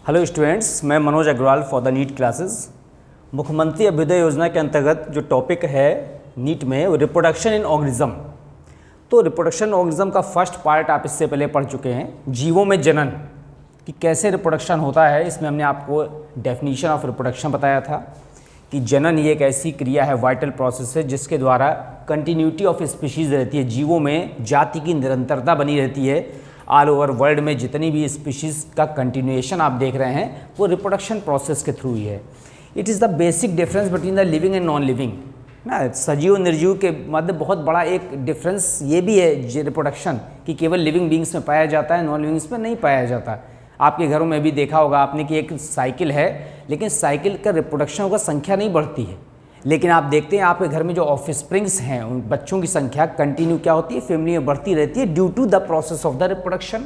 Hello students, मैं Manoj Agarwal for the NEET classes. Mukhyamantri Abhyuday योजना के अंतर्गत जो टॉपिक है नीट में वो रिप्रोडक्शन इन ऑर्गेनिज्म। तो रिप्रोडक्शन ऑर्गेनिज्म का फर्स्ट पार्ट आप इससे पहले पढ़ चुके हैं, जीवों में जनन कि कैसे रिप्रोडक्शन होता है। इसमें हमने आपको डेफिनेशन ऑफ रिप्रोडक्शन बताया था कि जनन ये एक ऐसी क्रिया है, वाइटल प्रोसेस है, जिसके द्वारा कंटिन्यूटी ऑफ स्पीशीज़ रहती है, जीवों में जाति की निरंतरता बनी रहती है। ऑल ओवर वर्ल्ड में जितनी भी स्पीशीज़ का कंटिन्यूएशन आप देख रहे हैं वो रिप्रोडक्शन प्रोसेस के थ्रू ही है। It is the basic difference between the living and non living ना। सजीव निर्जीव के मध्य बहुत बड़ा एक डिफरेंस ये भी है रिप्रोडक्शन कि केवल लिविंग बींग्स में पाया जाता है, नॉन लिविंग्स में नहीं पाया जाता। आपके घरों में भी देखा होगा आपने कि एक साइकिल है, लेकिन साइकिल का रिप्रोडक्शन का संख्या नहीं बढ़ती है। लेकिन आप देखते हैं आपके घर में जो ऑफस्प्रिंग्स हैं, उन बच्चों की संख्या कंटिन्यू क्या होती है, फैमिली में बढ़ती रहती है due to the process of the reproduction.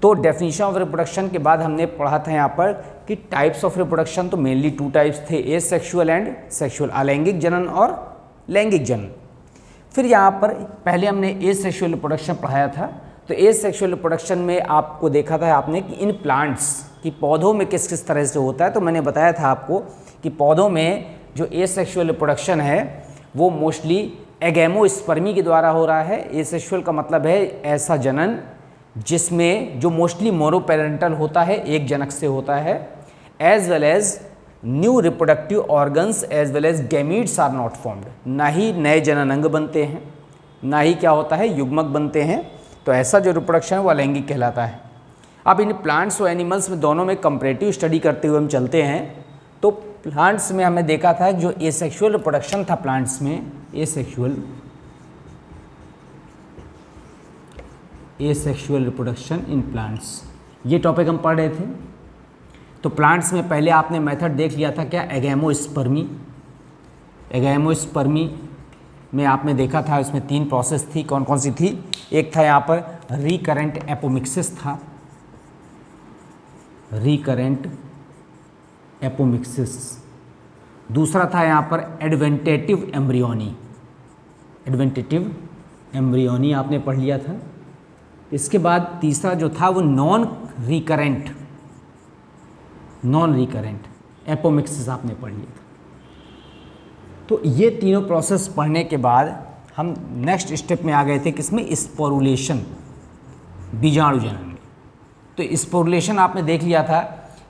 तो डेफिनेशन ऑफ रिप्रोडक्शन के बाद हमने पढ़ा था यहाँ पर कि टाइप्स ऑफ रिप्रोडक्शन तो मेनली 2 टाइप्स थे, एसेक्सुअल एंड सेक्सुअल, अलैंगिक जनन और लैंगिक जनन। फिर यहाँ पर पहले हमने एसेक्सुअल रिप्रोडक्शन पढ़ाया था। तो एसेक्सुअल रिप्रोडक्शन में आपको देखा था आपने कि इन प्लांट्स की पौधों में किस किस तरह से होता है। तो मैंने बताया था आपको कि पौधों में जो एसेक्सुअल रिप्रोडक्शन है वो मोस्टली एगैमोस्पर्मी के द्वारा हो रहा है। एसेक्सुअल का मतलब है ऐसा जनन जिसमें जो मोस्टली मोनोपेरेंटल होता है, एक जनक से होता है, as well as new reproductive organs as well as gametes are not formed. ना ही नए जनन अंग बनते हैं, ना ही क्या होता है युग्मक बनते हैं। तो ऐसा जो रिप्रोडक्शन है वो अलैंगिक कहलाता है। अब इन प्लांट्स और एनिमल्स में दोनों में कंपैरेटिव स्टडी करते हुए हम चलते हैं। तो प्लांट्स में हमने देखा था जो एसेक्सुअल रिप्रोडक्शन था प्लांट्स में, एसेक्सुअल रिप्रोडक्शन इन प्लांट्स, ये टॉपिक हम पढ़ रहे थे। तो प्लांट्स में पहले आपने मेथड देख लिया था क्या, एगैमोस्पर्मी। एगैमोस्पर्मी में आपने देखा था इसमें 3 प्रोसेस थी, कौन कौन सी थी। एक था यहाँ पर रिकरेंट एपोमिक्सिस था, रिकरेंट एपोमिक्सिस। दूसरा था यहाँ पर एडवेंटेटिव एम्ब्रियोनी, एडवेंटेटिव एम्ब्रियोनी आपने पढ़ लिया था। इसके बाद तीसरा जो था वो नॉन रिकरेंट एपोमिक्सिस आपने पढ़ लिया था। तो ये तीनों प्रोसेस पढ़ने के बाद हम नेक्स्ट स्टेप में आ गए थे किसमें, स्पोरुलेशन, बीजाणु जनन में। तो स्पोरुलेशन आपने देख लिया था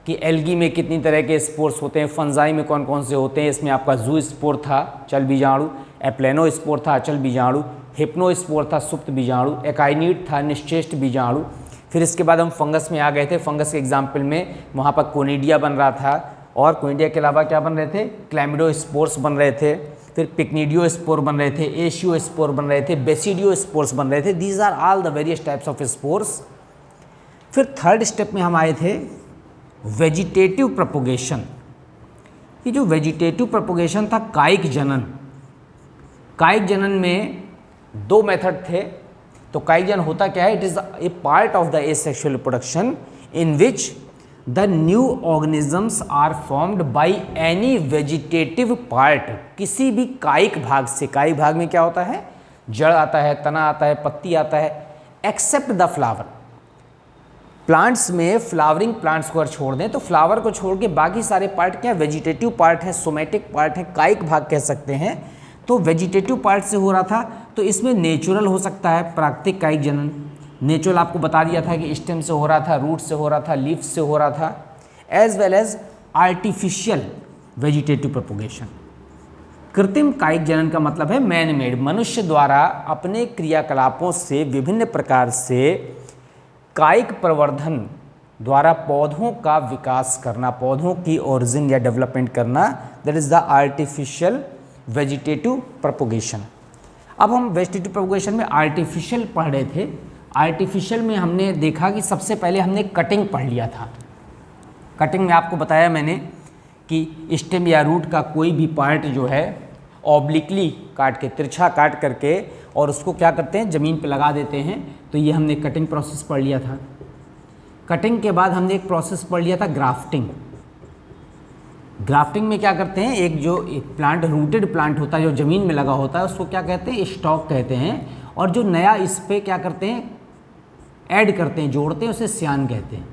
कि एल्गी में कितनी तरह के स्पोर्स होते हैं, फंजाई में कौन कौन से होते हैं। इसमें आपका जू स्पोर था, चल बीजाणु, एप्लेनो स्पोर था, अचल बीजाणु, हिप्नो स्पोर था, सुप्त बीजाणु, एकाइनीट था, निश्चेष्ट बीजाणु। फिर इसके बाद हम फंगस में आ गए थे। फंगस के एग्जाम्पल में वहाँ पर कोनिडिया बन रहा था, और कोनिडिया के अलावा क्या बन रहे थे, क्लैमिडो स्पोर्स बन रहे थे, फिर पिक्निडियो स्पोर बन रहे थे, एशियो स्पोर बन रहे थे, बेसिडियो स्पोर्स बन रहे थे। These are all the various types of spores. फिर थर्ड स्टेप में हम आए थे वेजिटेटिव प्रोपोगेशन। ये जो वेजिटेटिव प्रोपोगेशन था कायिक जनन। कायिक जनन में 2 मेथड थे। तो कायिक जनन होता क्या है, it is a part of the asexual reproduction in which the new organisms are formed by any vegetative part. किसी भी कायिक भाग से, कायिक भाग में क्या होता है, जड़ आता है, तना आता है, पत्ती आता है, एक्सेप्ट द फ्लावर। प्लांट्स में फ्लावरिंग प्लांट्स को अगर छोड़ दें तो फ्लावर को छोड़ के बाकी सारे पार्ट क्या वेजिटेटिव पार्ट है, सोमेटिक पार्ट है, कायिक भाग कह सकते हैं। तो वेजिटेटिव पार्ट से हो रहा था। तो इसमें नेचुरल हो सकता है, प्राकृतिक कायिक जनन। नेचुरल आपको बता दिया था कि स्टेम से हो रहा था, रूट से हो रहा था, लीफ से हो रहा था, as well as artificial vegetative propagation. कृत्रिम कायिक जनन का मतलब है मैन मेड, मनुष्य द्वारा अपने क्रियाकलापों से विभिन्न प्रकार से कायिक प्रवर्धन द्वारा पौधों का विकास करना, पौधों की ओरिजिन या डेवलपमेंट करना, that is the artificial vegetative propagation. अब हम वेजिटेटिव प्रोपोगेशन में आर्टिफिशियल पढ़ रहे थे। आर्टिफिशियल में हमने देखा कि सबसे पहले हमने कटिंग पढ़ लिया था। कटिंग में आपको बताया मैंने कि स्टेम या रूट का कोई भी पार्ट जो है ऑब्लिकली काट के, तिरछा काट करके, और उसको क्या करते हैं, ज़मीन पे लगा देते हैं। तो ये हमने कटिंग प्रोसेस पढ़ लिया था। कटिंग के बाद हमने एक प्रोसेस पढ़ लिया था ग्राफ्टिंग। ग्राफ्टिंग में क्या करते हैं, एक प्लांट, रूटेड प्लांट होता है जो ज़मीन में लगा होता है, उसको क्या कहते हैं, स्टॉक कहते हैं। और जो नया इस पर क्या करते हैं, ऐड करते हैं, जोड़ते हैं, उसे सियान कहते हैं।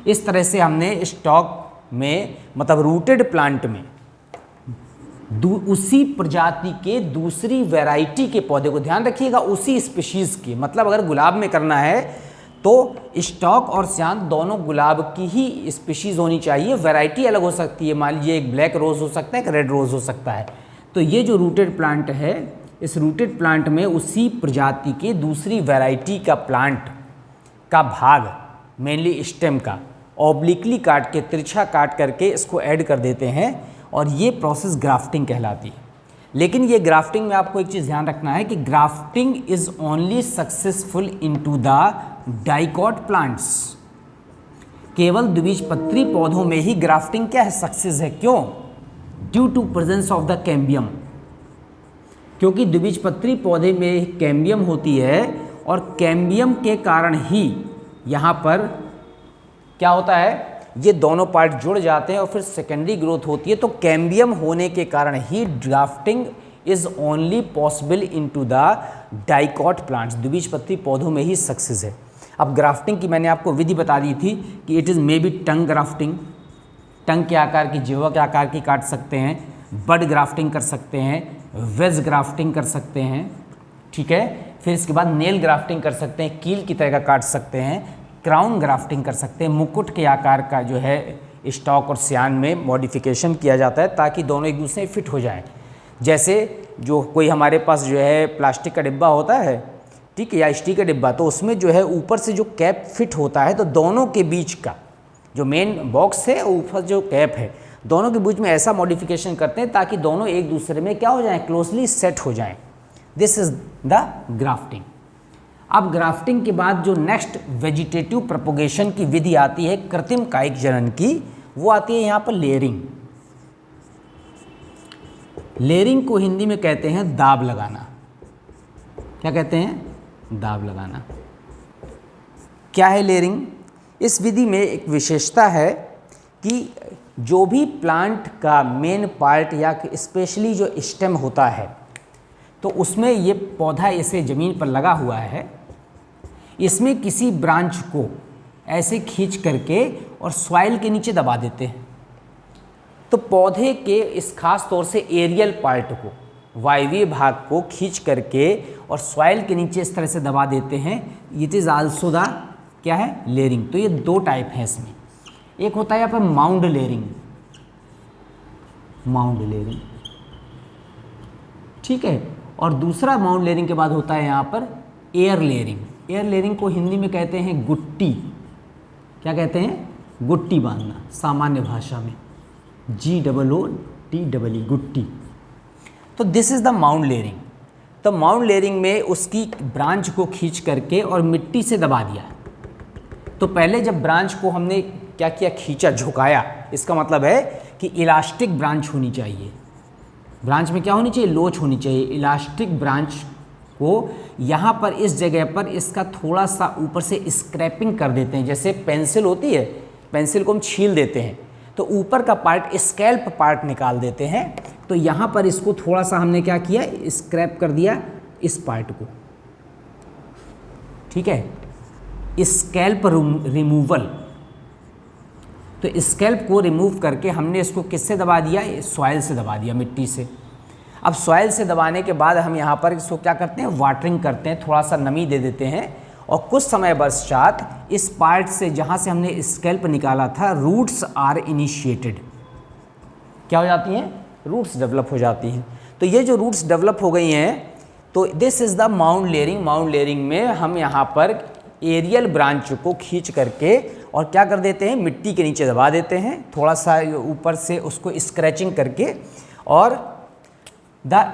इस तरह से हमने स्टॉक में मतलब रूटेड प्लांट में उसी प्रजाति के दूसरी वैरायटी के पौधे को, ध्यान रखिएगा उसी स्पीशीज के, मतलब अगर गुलाब में करना है तो स्टॉक और स्यान दोनों गुलाब की ही स्पीशीज होनी चाहिए, वैरायटी अलग हो सकती है, मान लीजिए एक ब्लैक रोज हो सकता है, एक रेड रोज हो सकता है। तो ये जो रूटेड प्लांट है, इस रूटेड प्लांट में उसी प्रजाति के दूसरी वैरायटी का प्लांट का भाग, मेनली स्टेम का, ऑब्लिकली काट के, तिरछा काट करके इसको ऐड कर देते हैं और ये प्रोसेस ग्राफ्टिंग कहलाती है। लेकिन ये ग्राफ्टिंग में आपको एक चीज़ ध्यान रखना है कि grafting is only successful into the dicot plants. केवल द्विबीजपत्री पौधों में ही ग्राफ्टिंग क्या है, सक्सेस है। क्यों? Due to presence of the cambium, क्योंकि द्विबीजपत्री पौधे में कैम्बियम होती है और कैम्बियम के कारण ही यहाँ पर क्या होता है, ये दोनों पार्ट जुड़ जाते हैं और फिर सेकेंडरी ग्रोथ होती है। तो कैम्बियम होने के कारण ही grafting is only possible into the dicot plants, द्विबीजपत्री पौधों में ही सक्सेस है। अब ग्राफ्टिंग की मैंने आपको विधि बता दी थी कि it is may be tongue grafting, tongue के आकार की, जिह्वा के आकार की काट सकते हैं, बड ग्राफ्टिंग कर सकते हैं, वेज ग्राफ्टिंग कर सकते हैं, ठीक है। फिर इसके बाद नेल ग्राफ्टिंग कर सकते हैं, कील की तरह का काट सकते हैं, क्राउन ग्राफ्टिंग कर सकते हैं, मुकुट के आकार का जो है स्टॉक और स्यान में मॉडिफिकेशन किया जाता है ताकि दोनों एक दूसरे में फिट हो जाएं। जैसे जो कोई हमारे पास जो है प्लास्टिक का डिब्बा होता है, ठीक है, या स्टील का डिब्बा, तो उसमें जो है ऊपर से जो कैप फिट होता है, तो दोनों के बीच का जो मेन बॉक्स है ऊपर जो कैप है, दोनों के बीच में ऐसा मॉडिफिकेशन करते हैं ताकि दोनों एक दूसरे में क्या हो जाएं, क्लोजली सेट हो जाएं। This is the grafting. अब ग्राफ्टिंग के बाद जो नेक्स्ट वेजिटेटिव प्रोपोगेशन की विधि आती है कृत्रिम कायिक जनन की, वो आती है यहाँ पर लेयरिंग। लेयरिंग को हिंदी में कहते हैं दाब लगाना। क्या कहते हैं? दाब लगाना। क्या है लेयरिंग? इस विधि में एक विशेषता है कि जो भी प्लांट का मेन पार्ट या स्पेशली जो स्टेम होता है, तो उसमें ये पौधा ऐसे ज़मीन पर लगा हुआ है, इसमें किसी ब्रांच को ऐसे खींच करके और सॉइल के नीचे दबा देते हैं। तो पौधे के इस खास तौर से एरियल पार्ट को, वायवीय भाग को खींच करके और सॉइल के नीचे इस तरह से दबा देते हैं। इट इज़ आल्सो द क्या है, लेयरिंग। तो ये दो टाइप हैं इसमें। एक होता है यहाँ पर माउंड लेयरिंग, माउंड लेयरिंग, ठीक है, और दूसरा माउंड लेयरिंग के बाद होता है यहाँ पर एयर लेयरिंग। एयर लेयरिंग को हिंदी में कहते हैं गुट्टी। क्या कहते हैं? गुट्टी बांधना, सामान्य भाषा में GOOTE, गुट्टी। तो this is the mound layering. तो माउंड लेयरिंग में उसकी ब्रांच को खींच करके और मिट्टी से दबा दिया। तो पहले जब ब्रांच को हमने क्या किया, खींचा, झुकाया, इसका मतलब है कि इलास्टिक ब्रांच होनी चाहिए। ब्रांच में क्या होनी चाहिए? लोच होनी चाहिए। इलास्टिक ब्रांच को यहाँ पर इस जगह पर इसका थोड़ा सा ऊपर से स्क्रैपिंग कर देते हैं। जैसे पेंसिल होती है, पेंसिल को हम छील देते हैं, तो ऊपर का पार्ट, स्कैल्प पार्ट निकाल देते हैं। तो यहाँ पर इसको थोड़ा सा हमने क्या किया, स्क्रैप कर दिया इस पार्ट को, ठीक है, स्कैल्प रिमूवल। तो स्कैल्प को रिमूव करके हमने इसको किससे दबा दिया? सॉइल से दबा दिया, मिट्टी से। अब सॉइल से दबाने के बाद हम यहाँ पर इसको क्या करते हैं, वाटरिंग करते हैं, थोड़ा सा नमी दे देते हैं और कुछ समय पश्चात इस पार्ट से जहाँ से हमने स्कैल्प निकाला था, रूट्स आर इनिशिएटेड। क्या हो जाती हैं? रूट्स डेवलप हो जाती हैं। तो ये जो रूट्स डेवलप हो गई हैं, तो this is the mound layering. Mound layering में हम यहाँ पर एरियल ब्रांच को खींच करके और क्या कर देते हैं, मिट्टी के नीचे दबा देते हैं, थोड़ा सा ऊपर से उसको स्क्रैचिंग करके, और द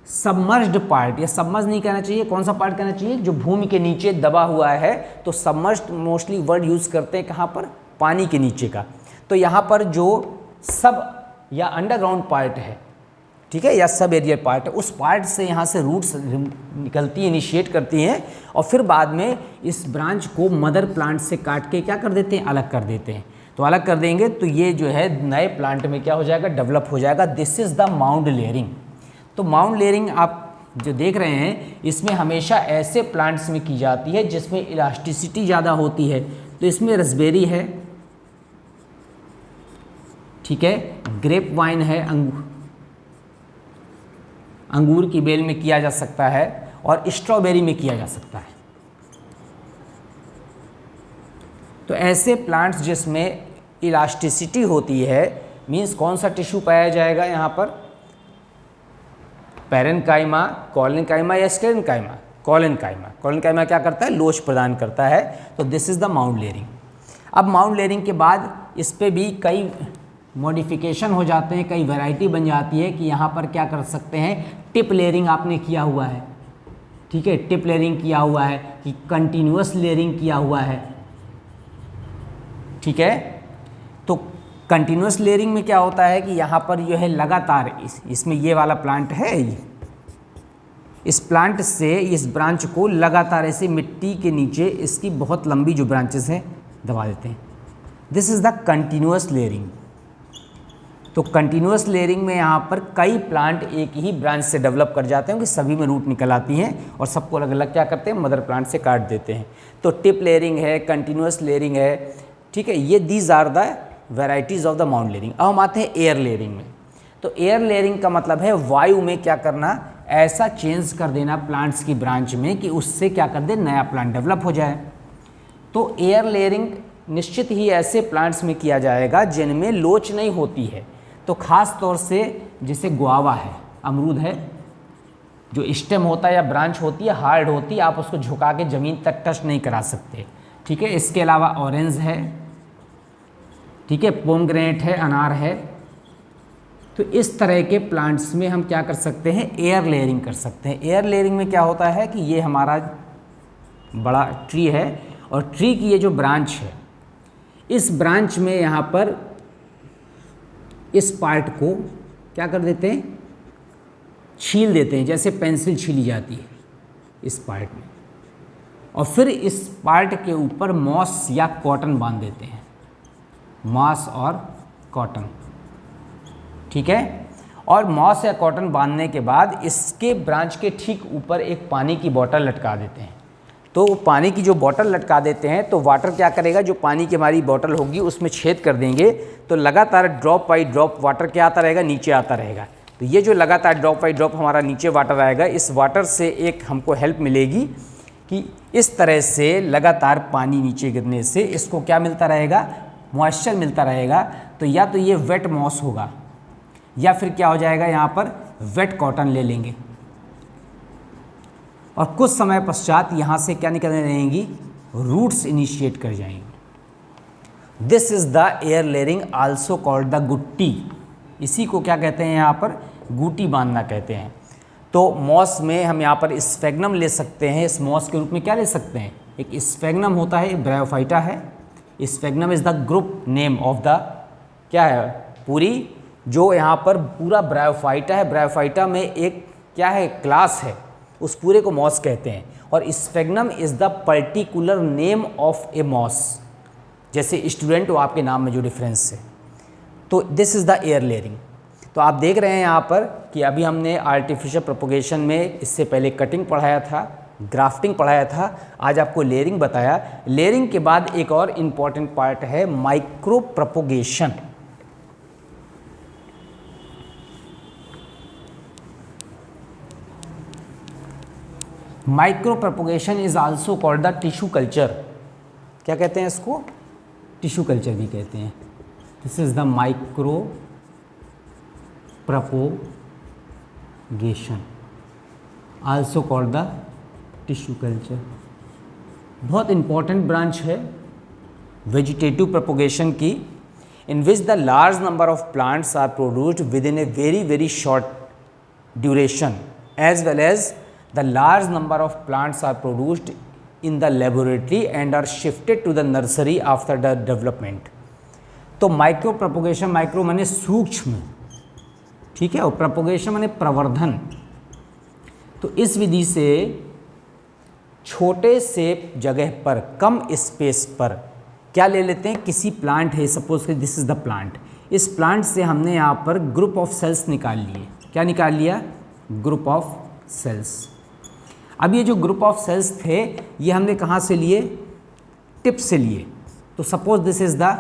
सबमर्ज्ड पार्ट, या सबमर्ज नहीं कहना चाहिए, कौन सा पार्ट कहना चाहिए, जो भूमि के नीचे दबा हुआ है। तो सबमर्ज्ड मोस्टली वर्ड यूज़ करते हैं कहाँ पर, पानी के नीचे का। तो यहाँ पर जो सब या अंडरग्राउंड पार्ट है, ठीक है, या सब एरियल पार्ट है, उस पार्ट से यहाँ से रूट्स निकलती हैं, इनिशिएट करती हैं, और फिर बाद में इस ब्रांच को मदर प्लांट से काट के क्या कर देते हैं, अलग कर देते हैं। तो अलग कर देंगे तो ये जो है नए प्लांट में क्या हो जाएगा, डेवलप हो जाएगा। This is the mound layering. तो माउंड लेयरिंग आप जो देख रहे हैं, इसमें हमेशा ऐसे प्लांट्स में की जाती है जिसमें इलास्टिसिटी ज़्यादा होती है। तो इसमें रसबेरी है, ठीक है। ग्रेप वाइन है, अंगूर की बेल में किया जा सकता है, और स्ट्रॉबेरी में किया जा सकता है। तो ऐसे प्लांट्स जिसमें इलास्टिसिटी होती है, मीन्स कौन सा टिश्यू पाया जाएगा यहाँ पर, पैरेन्काइमा, कॉलेनकाइमा या स्क्लेरेन्काइमा। कॉलेनकाइमा, कॉलेनकाइमा क्या करता है, लोच प्रदान करता है। तो this is the mount layering. अब माउंट लेयरिंग के बाद इस पे भी कई मॉडिफिकेशन हो जाते हैं, कई वैरायटी बन जाती है कि यहाँ पर क्या कर सकते हैं, टिप लेयरिंग आपने किया हुआ है, ठीक है, टिप लेयरिंग किया हुआ है, कि कंटिन्यूअस लेयरिंग किया हुआ है, ठीक है। तो कंटिन्यूअस लेयरिंग में क्या होता है कि यहाँ पर जो है लगातार इसमें ये वाला प्लांट है, इस प्लांट से इस ब्रांच को लगातार ऐसे मिट्टी के नीचे इसकी बहुत लंबी जो ब्रांचेस हैं दबा देते हैं। This is the continuous layering. तो कंटिन्यूअस लेयरिंग में यहाँ पर कई प्लांट एक ही ब्रांच से डेवलप कर जाते हैं, कि सभी में रूट निकल आती हैं और सबको अलग अलग क्या करते हैं, मदर प्लांट से काट देते हैं। तो टिप लेयरिंग है, कंटिन्यूअस लेयरिंग है, ठीक है। ये these are the varieties of the mount layering. अब हम आते हैं एयर लेयरिंग में। तो एयर लेयरिंग का मतलब है वायु में क्या करना, ऐसा चेंज कर देना प्लांट्स की ब्रांच में कि उससे क्या कर दे, नया प्लांट डेवलप हो जाए। तो एयर लेयरिंग निश्चित ही ऐसे प्लांट्स में किया जाएगा जिनमें लोच नहीं होती है। तो ख़ास तौर से जैसे गुआवा है, अमरूद है, जो स्टेम होता है या ब्रांच होती है हार्ड होती है, आप उसको झुका के ज़मीन तक टच नहीं करा सकते, ठीक है। इसके अलावा ऑरेंज है, ठीक है, पोमग्रेनेट है, अनार है। तो इस तरह के प्लांट्स में हम क्या कर सकते हैं, एयर लेयरिंग कर सकते हैं। एयर लेयरिंग में क्या होता है कि ये हमारा बड़ा ट्री है, और ट्री की ये जो ब्रांच है, इस ब्रांच में यहाँ पर इस पार्ट को क्या कर देते हैं, छील देते हैं, जैसे पेंसिल छीली जाती है इस पार्ट में, और फिर इस पार्ट के ऊपर मॉस या कॉटन बांध देते हैं, मॉस और कॉटन, ठीक है। और मॉस या कॉटन बांधने के बाद इसके ब्रांच के ठीक ऊपर एक पानी की बोतल लटका देते हैं। तो पानी की जो बोतल लटका देते हैं, तो वाटर क्या करेगा, जो पानी की हमारी बोतल होगी उसमें छेद कर देंगे, तो लगातार ड्रॉप बाई ड्रॉप वाटर क्या आता रहेगा, नीचे आता रहेगा। तो ये जो लगातार ड्रॉप बाई ड्रॉप हमारा नीचे वाटर आएगा, इस वाटर से एक हमको हेल्प मिलेगी कि इस तरह से लगातार पानी नीचे गिरने से इसको क्या मिलता रहेगा, मॉइस्चर मिलता रहेगा। तो या तो ये वेट मॉस होगा, या फिर क्या हो जाएगा, यहाँ पर वेट कॉटन ले लेंगे, और कुछ समय पश्चात यहाँ से क्या निकलने लगेंगी, रूट्स इनिशिएट कर जाएंगी। This is the air layering also called the गुट्टी। इसी को क्या कहते हैं, यहाँ पर गुटी बांधना कहते हैं। तो मॉस में हम यहाँ पर स्फेग्नम ले सकते हैं, इस मॉस के रूप में क्या ले सकते हैं, एक स्फेग्नम होता है, ब्रायोफाइटा है। स्फेग्नम is the group name of the, क्या है, पूरी जो यहाँ पर पूरा ब्रायोफाइटा है, ब्रायोफाइटा में एक क्या है, क्लास है, उस पूरे को मॉस कहते हैं। और sphagnum is the particular name of a moss, जैसे स्टूडेंट हो आपके नाम में जो डिफरेंस है। तो this is the air layering. तो आप देख रहे हैं यहाँ पर कि अभी हमने आर्टिफिशियल प्रोपोगेशन में इससे पहले कटिंग पढ़ाया था, ग्राफ्टिंग पढ़ाया था, आज आपको लेयरिंग बताया। लेयरिंग के बाद एक और इम्पॉर्टेंट पार्ट है micro propagation. Micro propagation is also called the tissue culture. क्या कहते हैं इसको, टिश्यू कल्चर भी कहते हैं। This is the micro propagation also called the tissue culture. बहुत इंपॉर्टेंट ब्रांच है वेजिटेटिव प्रोपोगेशन की, in which the large number of plants are produced within a very short duration, as well as the large number of plants are produced in the laboratory and are shifted to the nursery after the development. तो micro propagation, micro माने सूक्ष्म, ठीक है, और propagation माने प्रवर्धन। तो इस विधि से छोटे से जगह पर, कम स्पेस पर क्या ले लेते हैं, किसी प्लांट है, सपोज कि दिस इज द प्लांट, इस प्लांट से हमने यहाँ पर ग्रुप ऑफ सेल्स निकाल लिए। क्या निकाल लिया, ग्रुप ऑफ सेल्स। अब ये जो ग्रुप ऑफ सेल्स थे ये हमने कहाँ से लिए, टिप से लिए। तो suppose this is the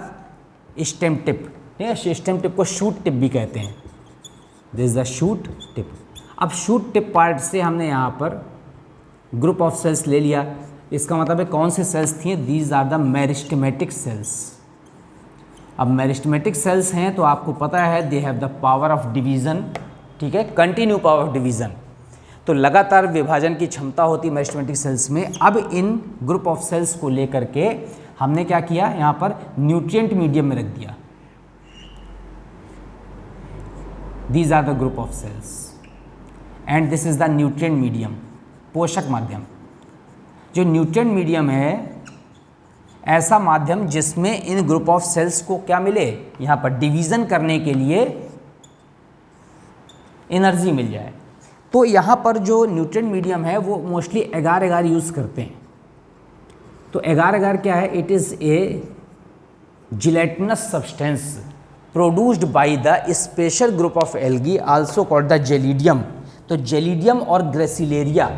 stem tip, ठीक है। स्टेम टिप को शूट टिप भी कहते हैं, this is the shoot tip. अब शूट टिप पार्ट से हमने यहाँ पर ग्रुप ऑफ सेल्स ले लिया, इसका मतलब है कौन से सेल्स थी, these are the meristematic cells. अब मेरिस्टेमेटिक सेल्स हैं तो आपको पता है they have the power of division, ठीक है, कंटिन्यू पावर ऑफ डिवीज़न, तो लगातार विभाजन की क्षमता होती है मेरिस्टेमेटिक सेल्स में। अब इन ग्रुप ऑफ सेल्स को लेकर के हमने क्या किया, यहाँ पर न्यूट्रिएंट मीडियम में रख दिया, these are the group of cells and this is the nutrient medium, पोषक माध्यम। जो न्यूट्रिएंट मीडियम है ऐसा माध्यम जिसमें इन ग्रुप ऑफ सेल्स को क्या मिले, यहाँ पर डिवीज़न करने के लिए एनर्जी मिल जाए। तो यहाँ पर जो न्यूट्रिएंट मीडियम है वो मोस्टली एगार एगार यूज़ करते हैं। तो एगार एगार क्या है, it is A gelatinous substance produced by the special group of algae also called the gelidium. तो जेलिडियम और ग्रेसिलेरिया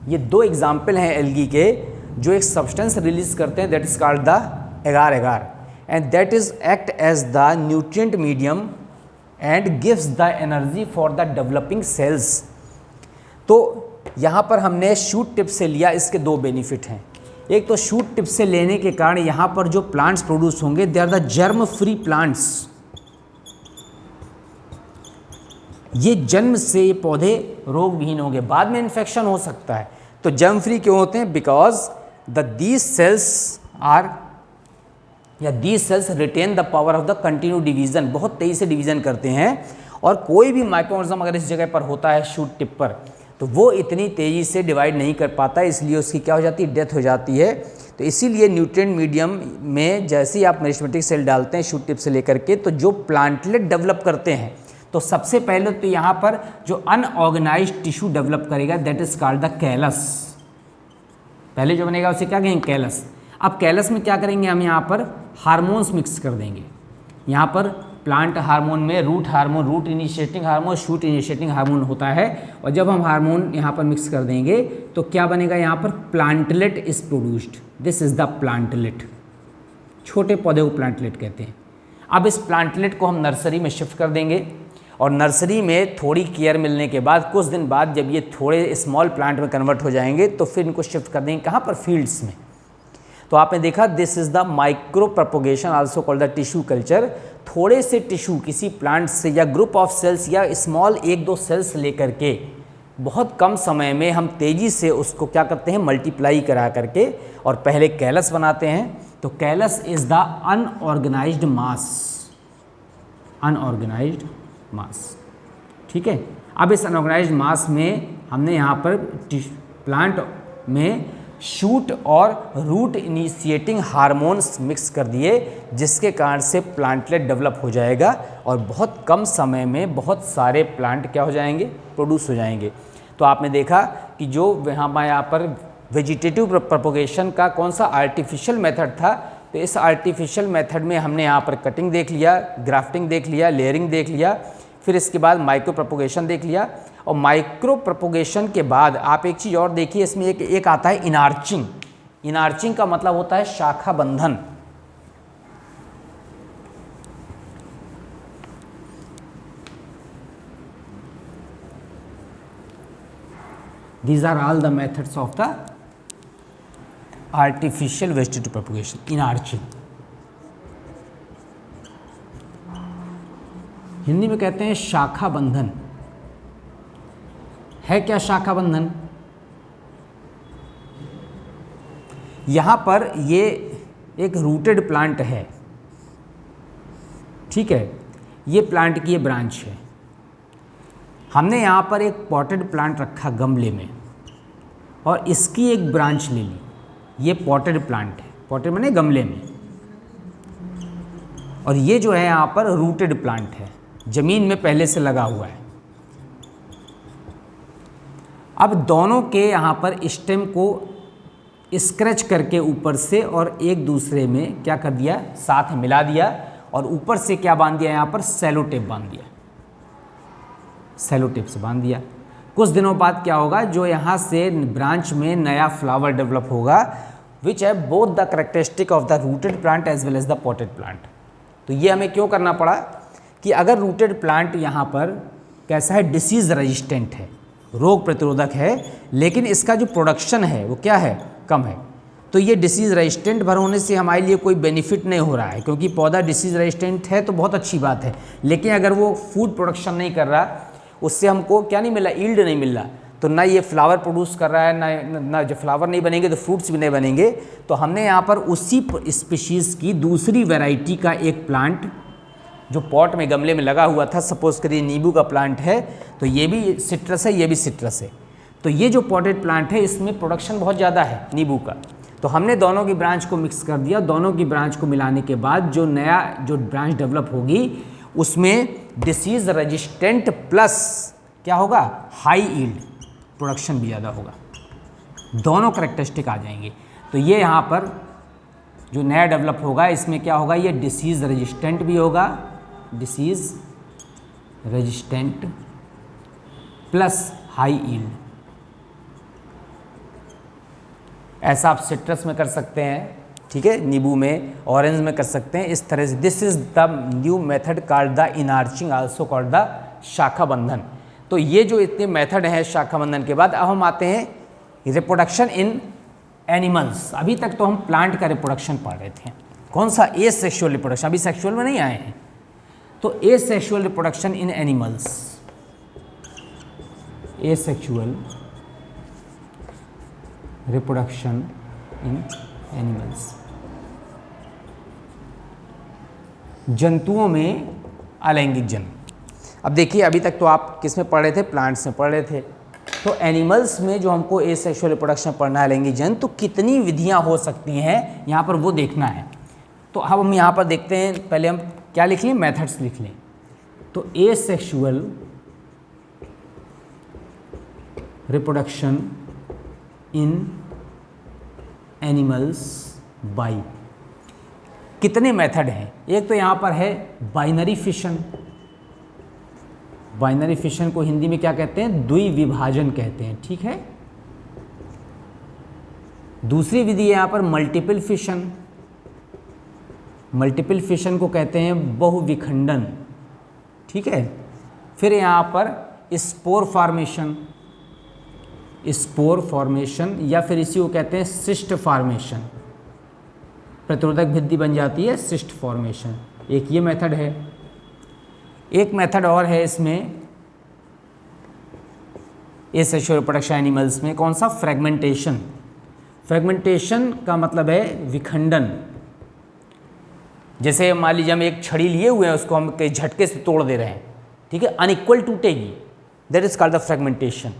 ये दो एग्जाम्पल हैं एल्गी के जो एक सब्सटेंस रिलीज करते हैं, that is called the agar agar and that is act as the nutrient medium and gives the energy for the developing cells. तो यहाँ पर हमने शूट टिप से लिया, इसके दो बेनिफिट हैं। एक तो शूट टिप से लेने के कारण यहाँ पर जो प्लांट्स प्रोड्यूस होंगे they are the germ free plants. ये जन्म से ये पौधे रोग विहीन होंगे, बाद में इन्फेक्शन हो सकता है। तो जर्म फ्री क्यों होते हैं, बिकॉज दीज सेल्स आर या these cells retain the power of the continue division, बहुत तेजी से डिवीजन करते हैं। और कोई भी माइक्रोऑर्गेनिज्म अगर इस जगह पर होता है शूट टिप पर तो वो इतनी तेज़ी से डिवाइड नहीं कर पाता, इसलिए उसकी क्या हो जाती है, डेथ हो जाती है। तो इसीलिए न्यूट्रिएंट मीडियम में जैसे ही आप मेरिस्टेमेटिक सेल डालते हैं शूट टिप से लेकर के, तो जो प्लांटलेट डेवलप करते हैं तो सबसे पहले तो यहाँ पर जो अनऑर्गेनाइज्ड टिश्यू डेवलप करेगा that is called the callus. पहले जो बनेगा उसे क्या कहेंगे, कैलस। अब कैलस में क्या करेंगे, हम यहाँ पर हार्मोन्स मिक्स कर देंगे। यहाँ पर प्लांट हार्मोन में root hormone, root initiating hormone, shoot initiating hormone होता है। और जब हम हार्मोन यहाँ पर मिक्स कर देंगे तो क्या बनेगा, यहाँ पर plantlet is produced, this is the plantlet. छोटे पौधे को प्लांटलेट कहते हैं। अब इस प्लांटलेट को हम नर्सरी में शिफ्ट कर देंगे और नर्सरी में थोड़ी केयर मिलने के बाद कुछ दिन बाद जब ये थोड़े स्मॉल प्लांट में कन्वर्ट हो जाएंगे तो फिर इनको शिफ्ट कर देंगे कहाँ पर, फील्ड्स में। तो आपने देखा this is the micro propagation also called the tissue culture. थोड़े से टिश्यू किसी प्लांट से या ग्रुप ऑफ सेल्स या स्मॉल एक दो सेल्स लेकर के बहुत कम समय में हम तेज़ी से उसको क्या करते हैं, मल्टीप्लाई करा करके और पहले कैलस बनाते हैं। तो callus is the unorganized mass, unorganized mass, ठीक है। अब इस अनऑर्गेनाइज्ड मास में हमने यहाँ पर प्लांट में शूट और रूट इनिशिएटिंग हार्मोन्स मिक्स कर दिए, जिसके कारण से प्लांटलेट डेवलप हो जाएगा और बहुत कम समय में बहुत सारे प्लांट क्या हो जाएंगे, प्रोड्यूस हो जाएंगे। तो आपने देखा कि जो यहाँ पर वेजिटेटिव प्रोपोगेशन का कौन सा आर्टिफिशियल मेथड था, तो इस आर्टिफिशियल मेथड में हमने यहाँ पर कटिंग देख लिया, ग्राफ्टिंग देख लिया, लेयरिंग देख लिया, फिर इसके बाद माइक्रो प्रोपोगेशन देख लिया। और माइक्रो प्रोपोगेशन के बाद आप एक चीज़ और देखिए, इसमें एक आता है इनार्चिंग। इनार्चिंग का मतलब होता है शाखा बंधन। These are all the methods of the artificial vegetative propagation, इनार्चिंग। Hindi में कहते हैं शाखा बंधन। है क्या शाखा बंधन? यहाँ पर ये एक रूटेड प्लांट है, ठीक है, ये प्लांट की ये ब्रांच है। हमने यहाँ पर एक पॉटेड प्लांट रखा गमले में और इसकी एक ब्रांच ले ली, ये पॉटेड प्लांट है, पॉटेड माने गमले में, और ये जो है यहाँ पर रूटेड प्लांट है, ज़मीन में पहले से लगा हुआ है। अब दोनों के यहाँ पर स्टेम को स्क्रैच करके ऊपर से और एक दूसरे में क्या कर दिया, साथ मिला दिया, और ऊपर से क्या बांध दिया, यहाँ पर सेलो टेप बांध दिया, सेलो टेप से बांध दिया। कुछ दिनों बाद क्या होगा, जो यहाँ से ब्रांच में नया फ्लावर डेवलप होगा, विच है both the characteristic of the rooted plant as well as the potted plant. तो ये हमें क्यों करना पड़ा कि अगर रूटेड प्लांट यहाँ पर कैसा है, डिसीज़ रेजिस्टेंट है, रोग प्रतिरोधक है, लेकिन इसका जो प्रोडक्शन है वो क्या है, कम है, तो ये डिसीज़ रेजिस्टेंट भर होने से हमारे लिए कोई बेनिफिट नहीं हो रहा है, क्योंकि पौधा डिसीज़ रेजिस्टेंट है तो बहुत अच्छी बात है, लेकिन अगर वो फूड प्रोडक्शन नहीं कर रहा, उससे हमको क्या नहीं मिल रहा, ईल्ड नहीं मिल रहा, तो ना ये फ्लावर प्रोड्यूस कर रहा है, ना जब फ्लावर नहीं बनेंगे तो फ्रूट्स भी नहीं बनेंगे। तो हमने यहाँ पर उसी स्पीशीज़ की दूसरी वैरायटी का एक प्लांट जो पॉट में गमले में लगा हुआ था, सपोज करिए नींबू का प्लांट है, तो ये भी सिट्रस है, ये भी सिट्रस है, तो ये जो पॉटेड प्लांट है इसमें प्रोडक्शन बहुत ज़्यादा है नींबू का, तो हमने दोनों की ब्रांच को मिक्स कर दिया। दोनों की ब्रांच को मिलाने के बाद जो नया जो ब्रांच डेवलप होगी उसमें डिसीज़ रेजिस्टेंट प्लस क्या होगा, हाई ईल्ड, प्रोडक्शन भी ज़्यादा होगा, दोनों करेक्टरिस्टिक आ जाएंगे। तो ये यहाँ पर जो नया डेवलप होगा इसमें क्या होगा, ये डिसीज़ रेजिस्टेंट भी होगा, disease resistant plus high yield. ऐसा आप सिट्रस में कर सकते हैं, ठीक है, नींबू में, ऑरेंज में कर सकते हैं, इस तरह से। This is the new method called the inarching, also called the शाखा बंधन। तो ये जो इतने मेथड हैं शाखा बंधन के बाद, अब हम आते हैं रिप्रोडक्शन इन एनिमल्स। अभी तक तो हम प्लांट का रिप्रोडक्शन पढ़ रहे थे, कौन सा, ए सेक्शुअल रिप्रोडक्शन, अभी सेक्शुअल में नहीं आए हैं। तो asexual reproduction in animals, asexual reproduction in animals, जंतुओं में अलैंगिक जन्म। अब देखिए अभी तक तो आप किस में पढ़ रहे थे, प्लांट्स में पढ़ रहे थे, तो एनिमल्स में जो हमको ए सेक्शुअल रिप्रोडक्शन पढ़ना है, अलैंगिक जन्म, तो कितनी विधियां हो सकती हैं यहाँ पर वो देखना है। तो अब हम यहाँ पर देखते हैं, पहले हम क्या लिख लें, मेथड्स लिख लें। तो asexual reproduction in animals by, कितने मेथड हैं। एक तो यहाँ पर है बाइनरी फिशन, बाइनरी फिशन को हिंदी में क्या कहते हैं, द्विविभाजन कहते हैं, ठीक है। दूसरी विधि है यहाँ पर मल्टीपल फिशन, मल्टीपल फिशन को कहते हैं बहुविखंडन, ठीक है। फिर यहाँ पर स्पोर फॉर्मेशन, स्पोर फॉर्मेशन, या फिर इसी को कहते हैं सिस्ट फॉर्मेशन, प्रतिरोधक भित्ति बन जाती है, सिस्ट फॉर्मेशन, एक ये मेथड है। एक मेथड और है इसमें ए सेक्शुअल रिप्रोडक्शन एनिमल्स में, कौन सा, फ्रेगमेंटेशन। फ्रेगमेंटेशन का मतलब है विखंडन। जैसे मान लीजिए हम एक छड़ी लिए हुए हैं, उसको हम कई झटके से तोड़ दे रहे हैं, ठीक है, अनइक्वल टूटेगी, that is called the fragmentation.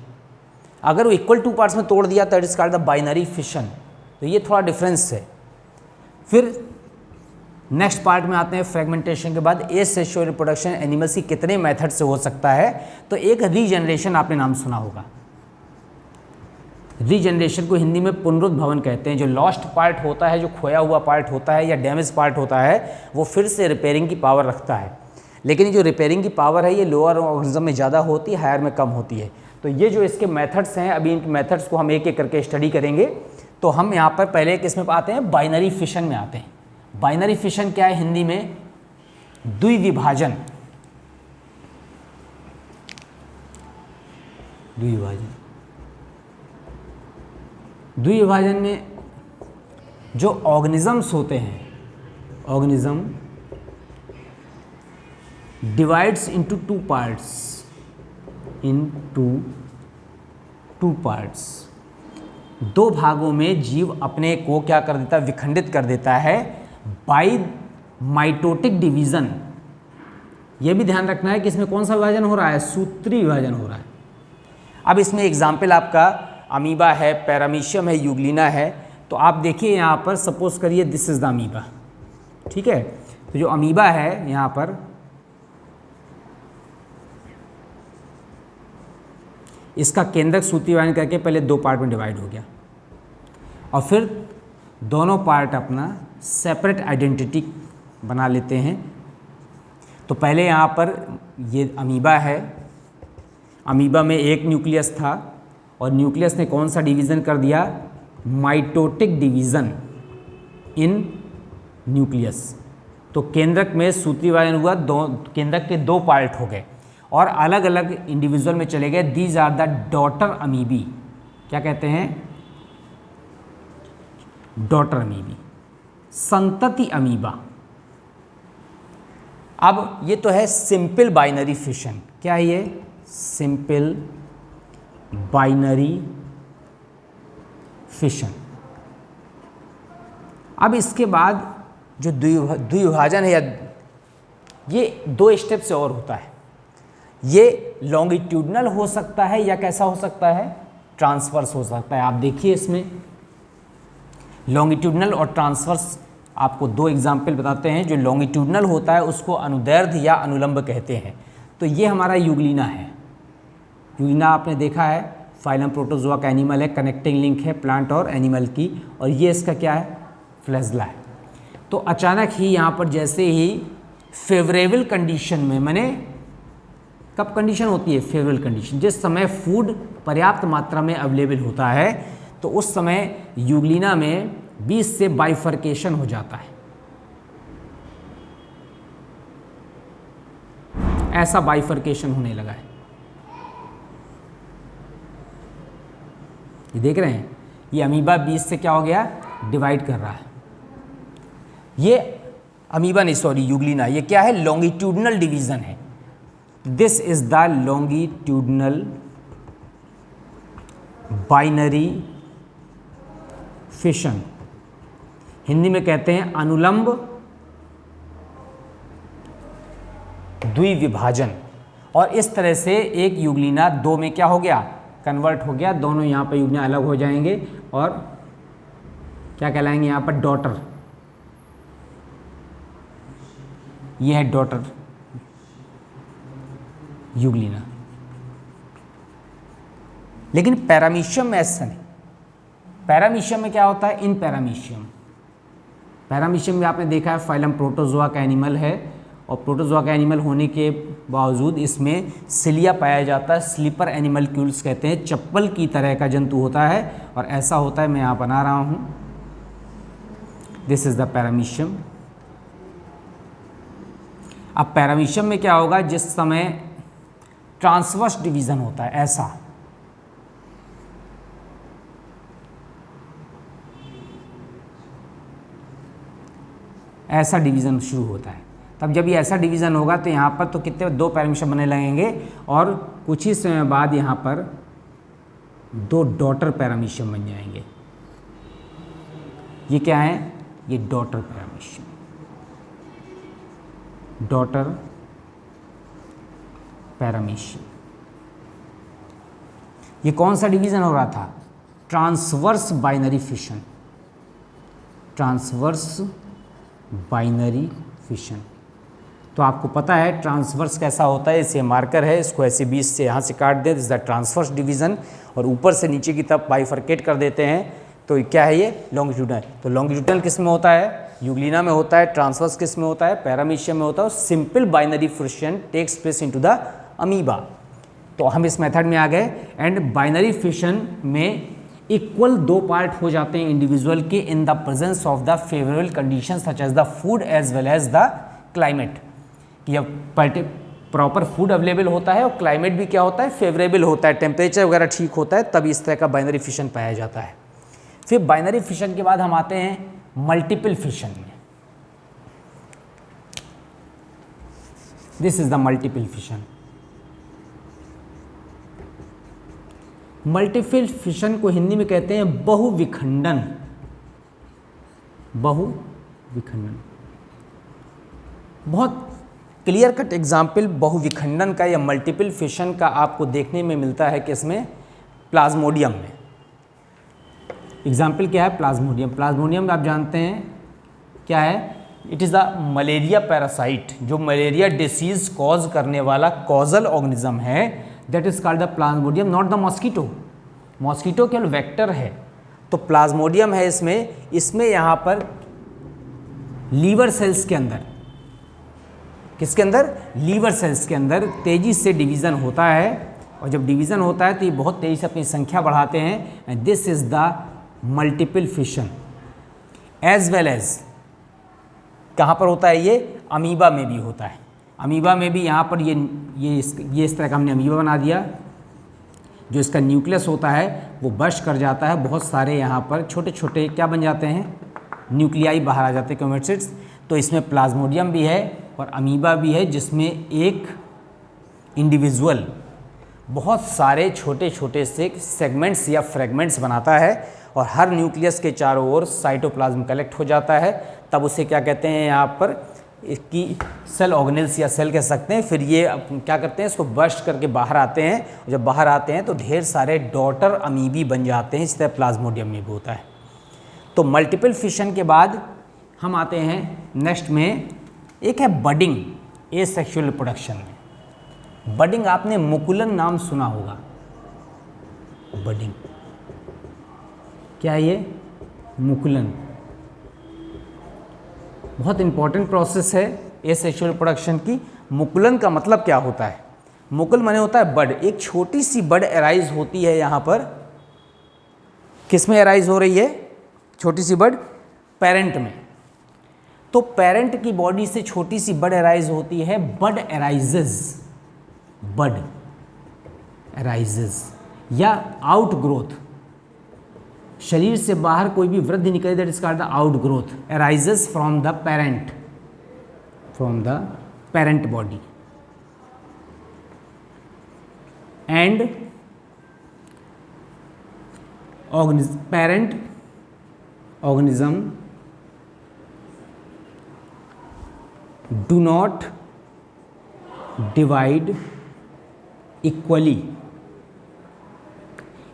अगर वो इक्वल टू पार्ट्स में तोड़ दिया that is called the binary fission. तो ये थोड़ा डिफरेंस है। फिर नेक्स्ट पार्ट में आते हैं, फ्रेगमेंटेशन के बाद ए सेक्शुअल रिप्रोडक्शन एनिमल्स की कितने मेथड से हो सकता है। तो एक रीजनरेशन आपने नाम सुना होगा, रीजनरेशन को हिंदी में पुनरुद्भवन कहते हैं। जो लॉस्ट पार्ट होता है, जो खोया हुआ पार्ट होता है या डैमेज पार्ट होता है, वो फिर से रिपेयरिंग की पावर रखता है। लेकिन जो रिपेयरिंग की पावर है ये लोअर ऑर्गेनिज्म में ज़्यादा होती है, हायर में कम होती है। तो ये जो इसके मेथड्स हैं, अभी इनके मेथड्स को हम एक एक करके स्टडी करेंगे। तो हम यहाँ पर पहले किस में आते हैं, बाइनरी फिशन में आते हैं। बाइनरी फिशन क्या है हिंदी में, द्विविभाजन। द्विविभाजन, द्विविभाजन में जो ऑर्गेनिजम्स होते हैं, organism divides into two parts, into two parts. दो भागों में जीव अपने को क्या कर देता है, विखंडित कर देता है बाय माइटोटिक डिवीजन। यह भी ध्यान रखना है कि इसमें कौन सा विभाजन हो रहा है, सूत्री विभाजन हो रहा है। अब इसमें एग्जाम्पल आपका अमीबा है, पैरामीशियम है, यूग्लिना है। तो आप देखिए यहाँ पर सपोज करिए दिस इज द अमीबा, ठीक है। तो जो अमीबा है यहाँ पर, इसका केंद्रक सूत्री विभाजन करके पहले दो पार्ट में डिवाइड हो गया और फिर दोनों पार्ट अपना सेपरेट आइडेंटिटी बना लेते हैं। तो पहले यहाँ पर ये अमीबा है, अमीबा में एक न्यूक्लियस था और न्यूक्लियस ने कौन सा डिवीज़न कर दिया, माइटोटिक डिवीज़न इन न्यूक्लियस। तो केंद्रक में सूत्री विभाजन हुआ, दो केंद्रक के दो पार्ट हो गए और अलग अलग इंडिविजुअल में चले गए। दीज आर द डॉटर अमीबी, क्या कहते हैं, डॉटर अमीबी, संतति अमीबा। अब ये तो है सिंपल बाइनरी फिशन, क्या है ये, सिंपल बाइनरी फिशन। अब इसके बाद जो द्विविभाजन है, या ये दो स्टेप से और होता है। ये लॉन्गिट्यूडनल हो सकता है या कैसा हो सकता है, ट्रांसवर्स हो सकता है। आप देखिए इसमें लॉन्गिट्यूडनल और ट्रांसवर्स, आपको दो एग्जाम्पल बताते हैं। जो लॉन्गिट्यूडनल होता है उसको अनुदैर्ध्य या अनुलंब कहते हैं। तो ये हमारा यूग्लिना है। यूग्लिना आपने देखा है, फाइलम प्रोटोजोआ का एनिमल है, कनेक्टिंग लिंक है प्लांट और एनिमल की, और ये इसका क्या है, फ्लैजला है। तो अचानक ही यहाँ पर जैसे ही फेवरेबल कंडीशन में, मैंने कब कंडीशन होती है, फेवरेबल कंडीशन, जिस समय फूड पर्याप्त मात्रा में अवेलेबल होता है, तो उस समय यूग्लिना में बीच से बाइफर्केशन हो जाता है। ऐसा बाइफर्केशन होने लगा है, ये देख रहे हैं, ये अमीबा बीच से क्या हो गया, डिवाइड कर रहा है। ये अमीबा नहीं, सॉरी, यूग्लिना, ये क्या है, लॉन्गिट्यूडनल डिवीजन है। This is the longitudinal binary fission, Hindi में कहते हैं अनुलंब द्विविभाजन। और इस तरह से एक यूग्लिना दो में क्या हो गया, कन्वर्ट हो गया। दोनों यहाँ पर यूग्लिना अलग हो जाएंगे और क्या कहलाएंगे यहाँ पर, डॉटर। ये है डॉटर यूग्लिना। लेकिन पैरामीशियम में ऐसा नहीं। पैरामीशियम में क्या होता है, इन पैरामीशियम, पैरामीशियम में आपने देखा है फाइलम प्रोटोजोआ का एनिमल है, और प्रोटोजोआ का एनिमल होने के बावजूद इसमें सिलिया पाया जाता है। स्लीपर एनिमलक्यूल्स कहते हैं, चप्पल की तरह का जंतु होता है, और ऐसा होता है, मैं यहाँ बना रहा हूँ, दिस इज द पैरामीशियम। अब पैरामीशियम में क्या होगा, जिस समय ट्रांसवर्स डिवीजन होता है, ऐसा डिवीज़न शुरू होता है। तब जब ये ऐसा डिवीज़न होगा तो यहाँ पर तो कितने, दो पैरामीशियम बनने लगेंगे, और कुछ ही समय बाद यहाँ पर दो डॉटर पैरामीशियम बन जाएंगे। ये क्या है, ये डॉटर पैरामीशियम, डॉटर पैरामीशियम। ये कौन सा डिवीज़न हो रहा था, transverse binary fission, transverse binary fission. तो आपको पता है ट्रांसवर्स कैसा होता है, इसे मार्कर है, इसको ऐसे बीच से यहाँ से काट दे, this is the transverse division, और ऊपर से नीचे की तरफ बाइफर्केट कर देते हैं, तो क्या है ये, लॉन्गिट्यूडनल। तो लॉन्गिट्यूडनल किस में होता है, यूग्लिना में होता है। ट्रांसवर्स किस में होता है, पैरामीशियम में होता है। Simple binary fission takes place into the amoeba. तो हम इस मेथड में आ गए। एंड बाइनरी फिशन में इक्वल दो पार्ट हो जाते हैं इंडिविजुअल के in the presence of the favourable condition such as the food as well as the climate. कि अब प्रॉपर फूड अवेलेबल होता है और क्लाइमेट भी क्या होता है, फेवरेबल होता है, टेम्परेचर वगैरह ठीक होता है, तब इस तरह का बाइनरी फिशन पाया जाता है। फिर बाइनरी फिशन के बाद हम आते हैं मल्टीपल फिशन में। This is the multiple fission. Multiple fission को हिंदी में कहते हैं बहुविखंडन, बहुविखंडन। बहुत क्लियर कट एग्जाम्पल बहुविखंडन का या मल्टीपल फिशन का आपको देखने में मिलता है कि इसमें प्लाज्मोडियम में। एग्जाम्पल क्या है, प्लाज्मोडियम। प्लाज्मोडियम आप जानते हैं क्या है, it is the malaria parasite, जो मलेरिया डिसीज कॉज करने वाला कॉजल ऑर्गेनिज्म है, that is called the Plasmodium, not the mosquito. Mosquito केवल वेक्टर है, तो प्लाज्मोडियम है इसमें यहाँ पर लीवर सेल्स के अंदर, किसके अंदर, लीवर सेल्स के अंदर तेजी से डिवीज़न होता है, और जब डिवीज़न होता है तो ये बहुत तेज़ी से अपनी संख्या बढ़ाते हैं। And this is the multiple fission as well as कहाँ पर होता है ये? अमीबा में भी होता है। अमीबा में भी यहाँ पर ये इस तरह का हमने अमीबा बना दिया। जो इसका न्यूक्लियस होता है वो बर्स्ट कर जाता है, बहुत सारे यहाँ पर छोटे छोटे क्या बन जाते हैं? न्यूक्लियाई बाहर आ जाते हैं, क्रोमेटिड्स। तो इसमें प्लाज्मोडियम भी है और अमीबा भी है, जिसमें एक इंडिविजुअल बहुत सारे छोटे छोटे से सेगमेंट्स या फ्रेगमेंट्स बनाता है और हर न्यूक्लियस के चारों ओर साइटोप्लाज्म कलेक्ट हो जाता है। तब उसे क्या कहते हैं? यहाँ पर इसकी सेल ऑर्गेनेल्स या सेल कह सकते हैं। फिर ये क्या करते हैं? इसको बर्स्ट करके बाहर आते हैं। जब बाहर आते हैं तो ढेर सारे डॉटर अमीबी बन जाते हैं। इस तरह प्लाज्मोडियम में भी होता है। तो मल्टीपल फिशन के बाद हम आते हैं नेक्स्ट में, एक है बडिंग, एसेक्सुअल रिप्रोडक्शन में। बडिंग आपने मुकुलन नाम सुना होगा। बडिंग क्या है ये? मुकुलन। बहुत इंपॉर्टेंट प्रोसेस है एसेक्सुअल रिप्रोडक्शन की। मुकुलन का मतलब क्या होता है? मुकुल माने होता है बड। एक छोटी सी बड एराइज होती है यहाँ पर। किस में एराइज हो रही है छोटी सी बड? पेरेंट में। तो पेरेंट की बॉडी से छोटी सी बड एराइज होती है, बड एराइजेज, बड एराइजेज या आउट ग्रोथ। शरीर से बाहर कोई भी वृद्धि निकले, that is called the out growth, arises from the parent body. And parent organism do not divide equally।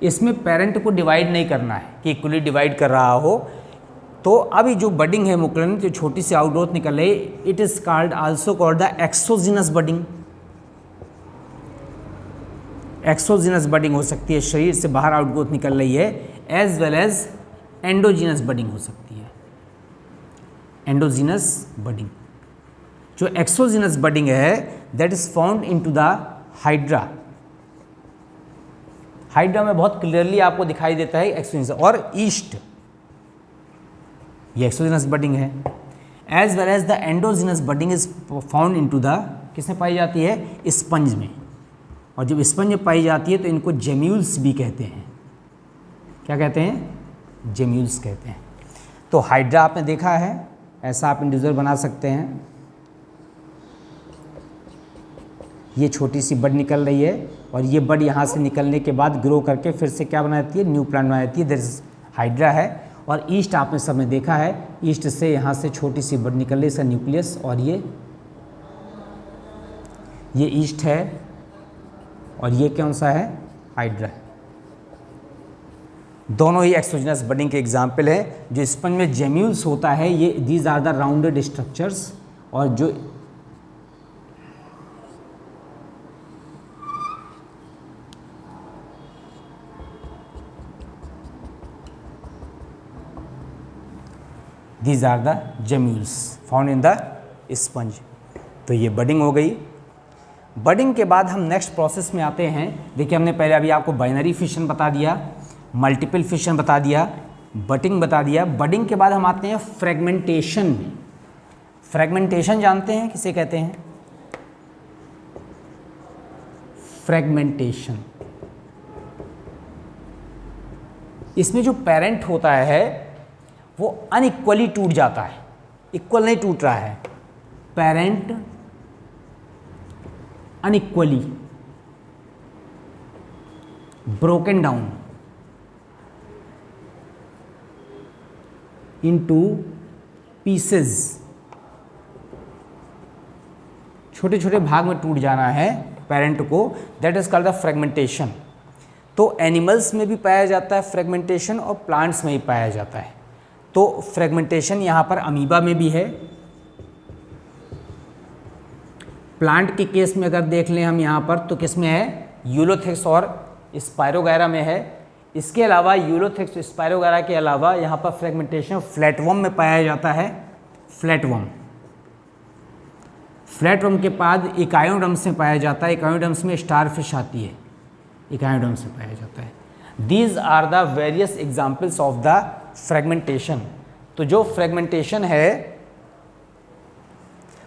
इसमें पेरेंट को डिवाइड नहीं करना है कि इक्वली डिवाइड कर रहा हो। तो अभी जो बडिंग है मुकुलन, जो छोटी सी आउटग्रोथ निकल रही, it is called also called the exogenous budding. Exogenous budding हो सकती है, शरीर से बाहर आउटग्रोथ निकल रही है, as well as endogenous budding हो सकती है। Endogenous budding. जो एक्सोजीनस बडिंग है that is found into the hydra. Hydra में बहुत क्लियरली आपको दिखाई देता है एक्सोजीनस और ईस्ट, ये एक्सोजीनस बडिंग है। As well as the endogenous budding is found into the, किसमें पाई जाती है? स्पंज में। और जब स्पंज में पाई जाती है तो इनको जेम्यूल्स भी कहते हैं। क्या कहते हैं? जेम्यूल्स कहते हैं। तो हाइड्रा आपने देखा है, ऐसा आप इंडिविजुअल बना सकते हैं। ये छोटी सी बड निकल रही है और ये बड यहाँ से निकलने के बाद ग्रो करके फिर से क्या बनाती है? न्यू प्लांट बनाती है। दैट इज हाइड्रा है। और ईस्ट आपने सब में देखा है, ईस्ट से यहाँ से छोटी सी बड निकल रही है, इसका न्यूक्लियस, और ये ईस्ट है और ये कौन सा है? हाइड्रा है। दोनों ही एक्सोजिनस बडिंग के एग्जाम्पल है। जो स्पंज में जेम्यूल्स होता है, ये these are the rounded structures, और जो these are the gemmules found in the sponge. तो ये बडिंग हो गई। बडिंग के बाद हम नेक्स्ट प्रोसेस में आते हैं। देखिए हमने पहले अभी आपको बाइनरी फिशन बता दिया, मल्टीपल फिशन बता दिया, बडिंग बता दिया। बडिंग के बाद हम आते हैं फ्रेगमेंटेशन में। फ्रेगमेंटेशन जानते हैं किसे कहते हैं? फ्रेगमेंटेशन। इसमें जो पेरेंट होता है वो अनइक्वली टूट जाता है, इक्वल नहीं टूट रहा है। Parent unequally broken down into pieces, छोटे छोटे भाग में टूट जाना है पेरेंट को, that is called the fragmentation. तो एनिमल्स में भी पाया जाता है फ्रेगमेंटेशन और प्लांट्स में भी पाया जाता है। तो फ्रेगमेंटेशन यहाँ पर अमीबा में भी है। प्लांट के केस में अगर देख लें हम यहाँ पर, तो किस में है? यूलोथेक्स और स्पायरोगैरा में है। इसके अलावा यूलोथेक्स स्पायरोगैरा के अलावा यहाँ पर फ्रेगमेंटेशन फ्लैटवर्म में पाया जाता है। फ्लैटवर्म, फ्लैटवर्म के बाद इकायोडर्म्स में पाया जाता है। इकायोडर्म्स में स्टारफिश आती है, इकायोडर्म्स में पाया जाता है। These are the various examples of the fragmentation. तो जो फ्रेगमेंटेशन है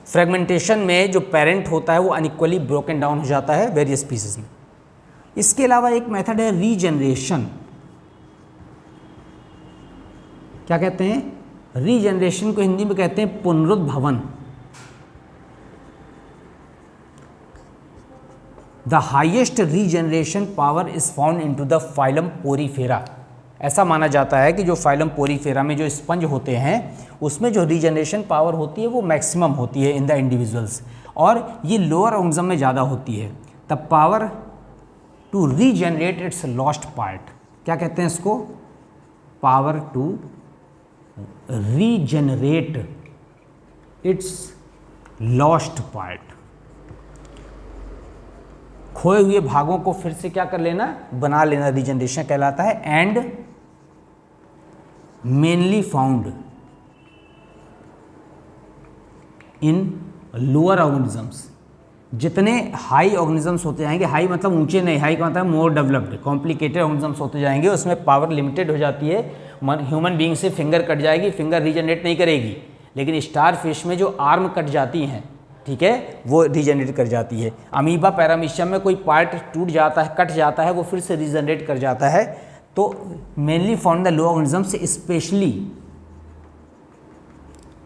फ्रेगमेंटेशन में जो पेरेंट होता है वो अनइक्वली ब्रोकन डाउन हो जाता है वेरियस पीसेस में। इसके अलावा एक मेथड है रीजनरेशन। क्या कहते हैं? रीजनरेशन को हिंदी में कहते हैं पुनरुद्भवन। The highest regeneration power is found into the phylum porifera. ऐसा माना जाता है कि जो फाइलम पोरीफेरा में जो स्पंज होते हैं उसमें जो रीजनरेशन पावर होती है वो मैक्सिमम होती है इन द इंडिविजुअल्स, और ये लोअर ऑर्गेनिज्म में ज़्यादा होती है। The power to regenerate its lost part. क्या कहते हैं इसको? Power to regenerate its lost part. खोए हुए भागों को फिर से क्या कर लेना? बना लेना, रीजनरेशन कहलाता है। And mainly found in lower organisms. जितने हाई ऑर्गेनिजम्स होते जाएंगे, हाई मतलब ऊंचे नहीं, हाई का मतलब मोर डेवलप्ड कॉम्प्लिकेटेड ऑर्गेनिजम्स होते जाएंगे, उसमें पावर लिमिटेड हो जाती है। ह्यूमन बीइंग से फिंगर कट जाएगी, फिंगर रीजनरेट नहीं करेगी, लेकिन स्टार फिश में जो आर्म कट जाती हैं, ठीक है, वो रीजनरेट कर जाती है। अमीबा पैरामीशियम में कोई पार्ट टूट जाता है, कट जाता है, वो फिर से रीजनरेट कर जाता है। तो mainly found the low organisms, specially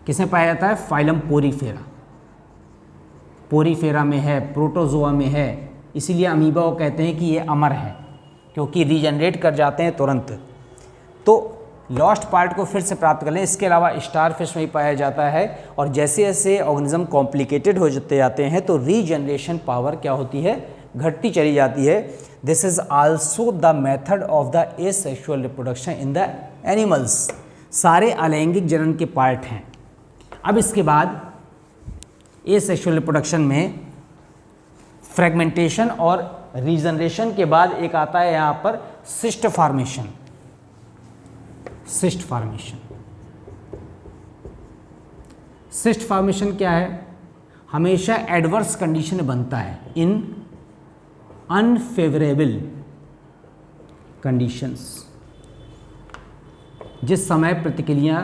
किसमें पाया जाता है? Phylum Porifera. पोरीफेरा में है, प्रोटोजोआ में है, इसीलिए अमीबा को कहते हैं कि ये अमर है, क्योंकि रीजनरेट कर जाते हैं तुरंत। तो लॉस्ट पार्ट को फिर से प्राप्त कर लें। इसके अलावा स्टार फिश में ही पाया जाता है। और जैसे जैसे ऑर्गेनिज्म कॉम्प्लिकेटेड हो जाते हैं तो रीजनरेशन पावर क्या होती है? घटती चली जाती है। This is also the method of the asexual reproduction in the animals. सारे अलैंगिक जनन के पार्ट हैं। अब इसके बाद एसेक्सुअल रिप्रोडक्शन में फ्रेगमेंटेशन और रीजनरेशन के बाद एक आता है यहाँ पर cyst formation. Cyst formation, cyst formation क्या है? हमेशा एडवर्स कंडीशन बनता है, इन अनफेवरेबल कंडीशंस। जिस समय प्रतिक्रिया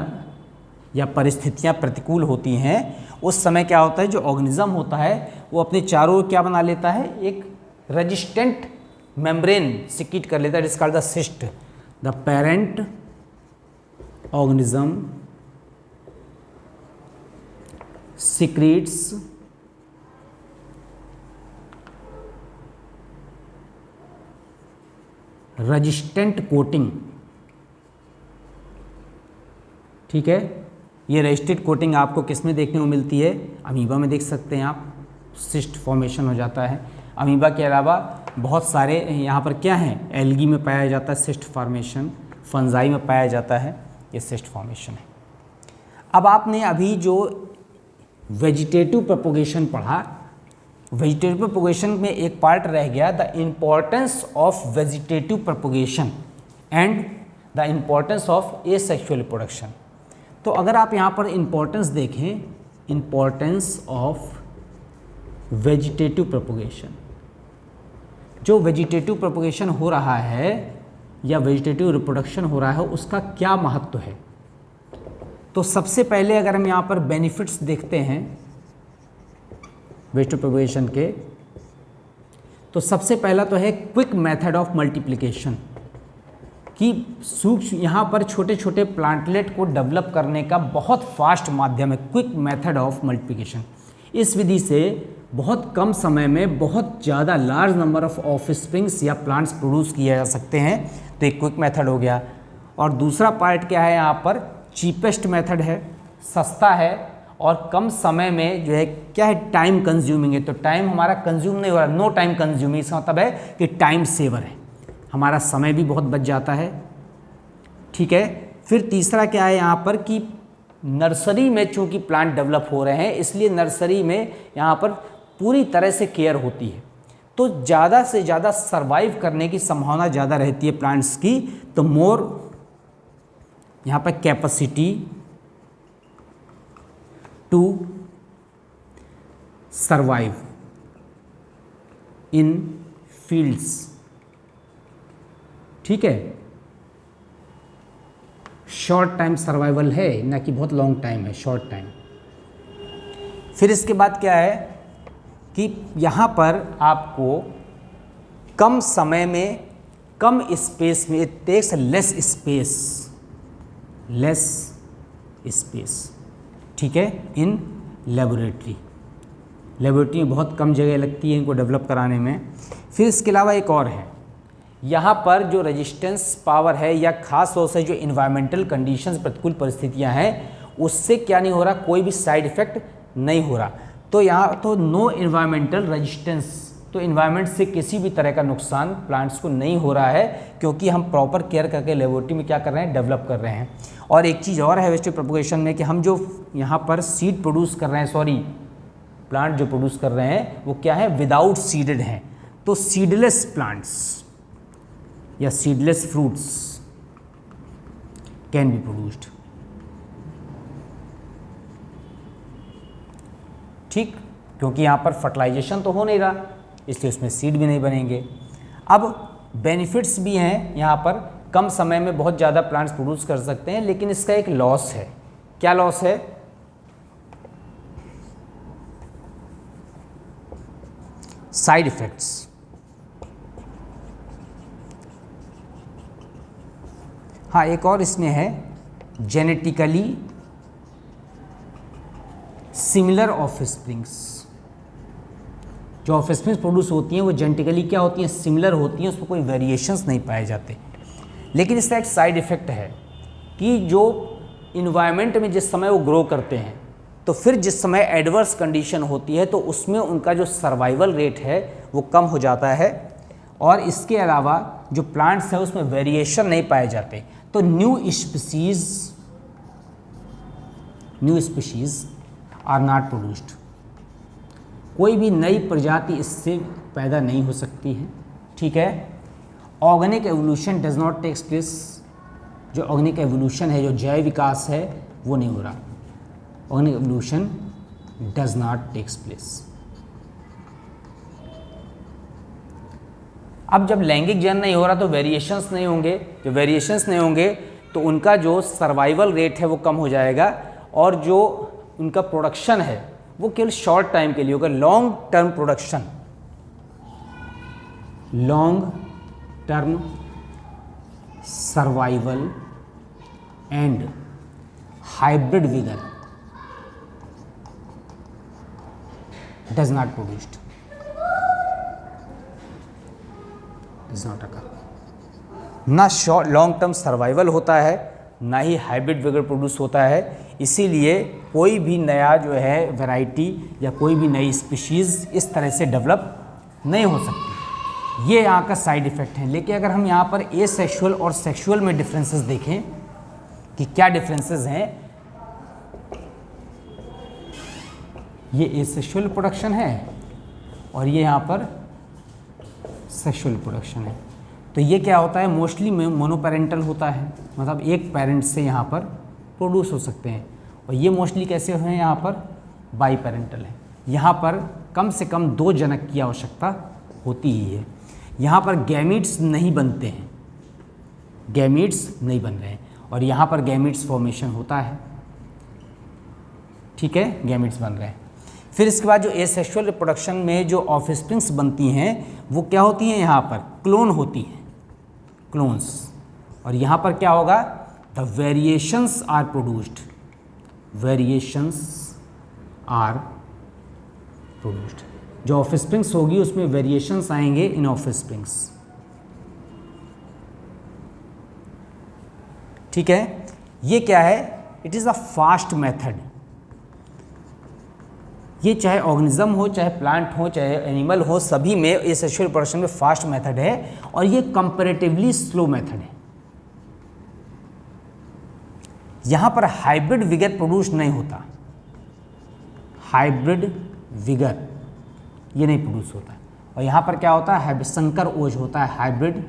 या परिस्थितियां प्रतिकूल होती हैं उस समय क्या होता है? जो ऑर्गेनिज्म होता है वो अपने चारों ओर क्या बना लेता है? एक रेजिस्टेंट मेम्ब्रेन सिक्रीट कर लेता है, it is called the cyst. The parent organism secretes resistant coating। ठीक है, ये रेजिस्टेंट कोटिंग आपको किस में देखने को मिलती है? अमीबा में देख सकते हैं आप, सिस्ट फॉर्मेशन हो जाता है। अमीबा के अलावा बहुत सारे यहाँ पर क्या हैं? एल्गी में पाया जाता है सिस्ट फॉर्मेशन, फंजाई में पाया जाता है, ये सिस्ट फॉर्मेशन है। अब आपने अभी जो वेजिटेटिव प्रोपोगेशन पढ़ा, वेजिटेटिव प्रोपोगेशन में एक पार्ट रह गया, the importance of vegetative propagation and the importance of asexual reproduction. तो अगर आप यहाँ पर इम्पॉर्टेंस देखें, इम्पॉर्टेंस ऑफ वेजिटेटिव प्रोपोगेशन, जो वेजिटेटिव प्रोपोगेशन हो रहा है या वेजिटेटिव रिप्रोडक्शन हो रहा है उसका क्या महत्व है? तो सबसे पहले अगर हम यहाँ पर बेनिफिट्स देखते हैं वेजिटेटिव प्रोपोगेशन के, तो सबसे पहला तो है क्विक मेथड ऑफ मल्टीप्लिकेशन, कि सूक्ष्म यहाँ पर छोटे छोटे प्लांटलेट को डेवलप करने का बहुत फास्ट माध्यम है, क्विक मेथड ऑफ मल्टीप्लिकेशन। इस विधि से बहुत कम समय में बहुत ज़्यादा लार्ज नंबर ऑफ ऑफस्प्रिंग्स या प्लांट्स प्रोड्यूस किए जा सकते हैं, तो एक क्विक मेथड हो गया। और दूसरा पार्ट क्या है? यहाँ पर चीपेस्ट मेथड है, सस्ता है और कम समय में जो है क्या है? टाइम कंज्यूमिंग है। तो टाइम हमारा कंज्यूम नहीं हो रहा, नो टाइम कंज्यूमिंग, इसका मतलब है कि टाइम सेवर है, हमारा समय भी बहुत बच जाता है। ठीक है, फिर तीसरा क्या है यहाँ पर कि नर्सरी में चूँकि प्लांट डेवलप हो रहे हैं इसलिए नर्सरी में यहाँ पर पूरी तरह से केयर होती है, तो ज़्यादा से ज़्यादा सरवाइव करने की संभावना ज़्यादा रहती है प्लांट्स की। तो मोर यहाँ पर capacity to survive in fields. ठीक है, शॉर्ट टाइम सर्वाइवल है, ना कि बहुत लॉन्ग टाइम है, शॉर्ट टाइम। फिर इसके बाद क्या है कि यहाँ पर आपको कम समय में, कम स्पेस में, इट टेक्स लेस स्पेस, ठीक है, इन लेबोरेटरी में बहुत कम जगह लगती है इनको डेवलप कराने में। फिर इसके अलावा एक और है, यहाँ पर जो रेजिस्टेंस पावर है या खास तौर से जो इन्वायरमेंटल कंडीशंस, प्रतिकूल परिस्थितियाँ हैं, उससे क्या नहीं हो रहा, कोई भी साइड इफ़ेक्ट नहीं हो रहा। तो यहाँ तो नो इन्वायरमेंटल रेजिस्टेंस, तो इन्वायरमेंट से किसी भी तरह का नुकसान प्लांट्स को नहीं हो रहा है, क्योंकि हम प्रॉपर केयर करके लेबोरेटरी में क्या कर रहे हैं, डेवलप कर रहे हैं। और एक चीज़ और है वेजिटेटिव प्रोपगेशन में कि हम जो यहाँ पर सीड प्रोड्यूस कर रहे हैं, प्लांट जो प्रोड्यूस कर रहे हैं वो क्या है, विदाउट सीडेड हैं। तो सीडलेस प्लांट्स या seedless fruits can be produced, ठीक, क्योंकि यहाँ पर फर्टिलाइजेशन तो हो नहीं रहा, इसलिए उसमें सीड भी नहीं बनेंगे। अब बेनिफिट्स भी हैं यहाँ पर, कम समय में बहुत ज़्यादा प्लांट्स प्रोड्यूस कर सकते हैं, लेकिन इसका एक लॉस है। क्या लॉस है? Side effects. हाँ, एक और इसमें है, जेनेटिकली सिमिलर ऑफस्प्रिंग्स। जो ऑफस्प्रिंग्स प्रोड्यूस होती हैं वो जेनेटिकली क्या होती हैं, सिमिलर होती हैं, उसमें कोई वेरिएशंस नहीं पाए जाते। लेकिन इसका एक साइड इफ़ेक्ट है कि जो इन्वायरमेंट में जिस समय वो ग्रो करते हैं, तो फिर जिस समय एडवर्स कंडीशन होती है तो उसमें उनका जो सर्वाइवल रेट है वो कम हो जाता है। और इसके अलावा जो प्लांट्स हैं उसमें वेरिएशन नहीं पाए जाते, तो new species are not produced. कोई भी नई प्रजाति इससे पैदा नहीं हो सकती है, ठीक है। Organic evolution does not takes place. जो ऑर्गेनिक एवोल्यूशन है, जो जैव विकास है, वो नहीं हो रहा। Organic evolution does not takes place. अब जब लैंगिक जन नहीं हो रहा तो वेरिएशंस नहीं होंगे। जो वेरिएशंस नहीं होंगे तो उनका जो सर्वाइवल रेट है वो कम हो जाएगा, और जो उनका प्रोडक्शन है वो केवल शॉर्ट टाइम के लिए होगा। Long term production, long term survival and hybrid vigour does not produced, does not occur. ना शॉर्ट लॉन्ग टर्म सर्वाइवल होता है, ना ही हाइब्रिड विगर प्रोड्यूस होता है। इसीलिए कोई भी नया जो है वैरायटी या कोई भी नई स्पीशीज़ इस तरह से डेवलप नहीं हो सकती। ये यहाँ का साइड इफ़ेक्ट है। लेकिन अगर हम यहाँ पर एसेक्सुअल और सेक्सुअल में डिफरेंसेस देखें कि क्या डिफरेंसेस हैं, ये एसेक्सुअल प्रोडक्शन है और ये यहाँ पर सेक्सुअल प्रोडक्शन है। तो ये क्या होता है, मोस्टली मोनोपेरेंटल होता है, मतलब एक पेरेंट से यहाँ पर प्रोड्यूस हो सकते हैं। और ये मोस्टली कैसे हैं, यहाँ पर बाई पेरेंटल है। यहाँ पर कम से कम 2 जनक की आवश्यकता होती ही है। यहाँ पर गैमीट्स नहीं बनते हैं, गैमीट्स नहीं बन रहे हैं, और यहाँ पर गैमीट्स फॉर्मेशन होता है, ठीक है, गैमीट्स बन रहे हैं। फिर इसके बाद जो एसेक्सुअल रिप्रोडक्शन में जो ऑफस्प्रिंग्स बनती हैं वो क्या होती हैं, यहाँ पर क्लोन होती हैं, क्लोन्स। और यहाँ पर क्या होगा, the variations are produced, variations are produced. जो ऑफस्प्रिंग्स होगी उसमें वेरिएशंस आएंगे इन ऑफस्प्रिंग्स, ठीक है। ये क्या है, it is a fast method. ये चाहे ऑर्गेनिज्म हो, चाहे प्लांट हो, चाहे एनिमल हो, सभी में ये सेक्सुअल रिप्रोडक्शन में फास्ट मेथड है, और ये कंपैरेटिवली स्लो मेथड है। यहाँ पर हाइब्रिड विगर प्रोड्यूस नहीं होता, हाइब्रिड विगर ये नहीं प्रोड्यूस होता। और यहाँ पर क्या होता है, संकर ओज होता है, हाइब्रिड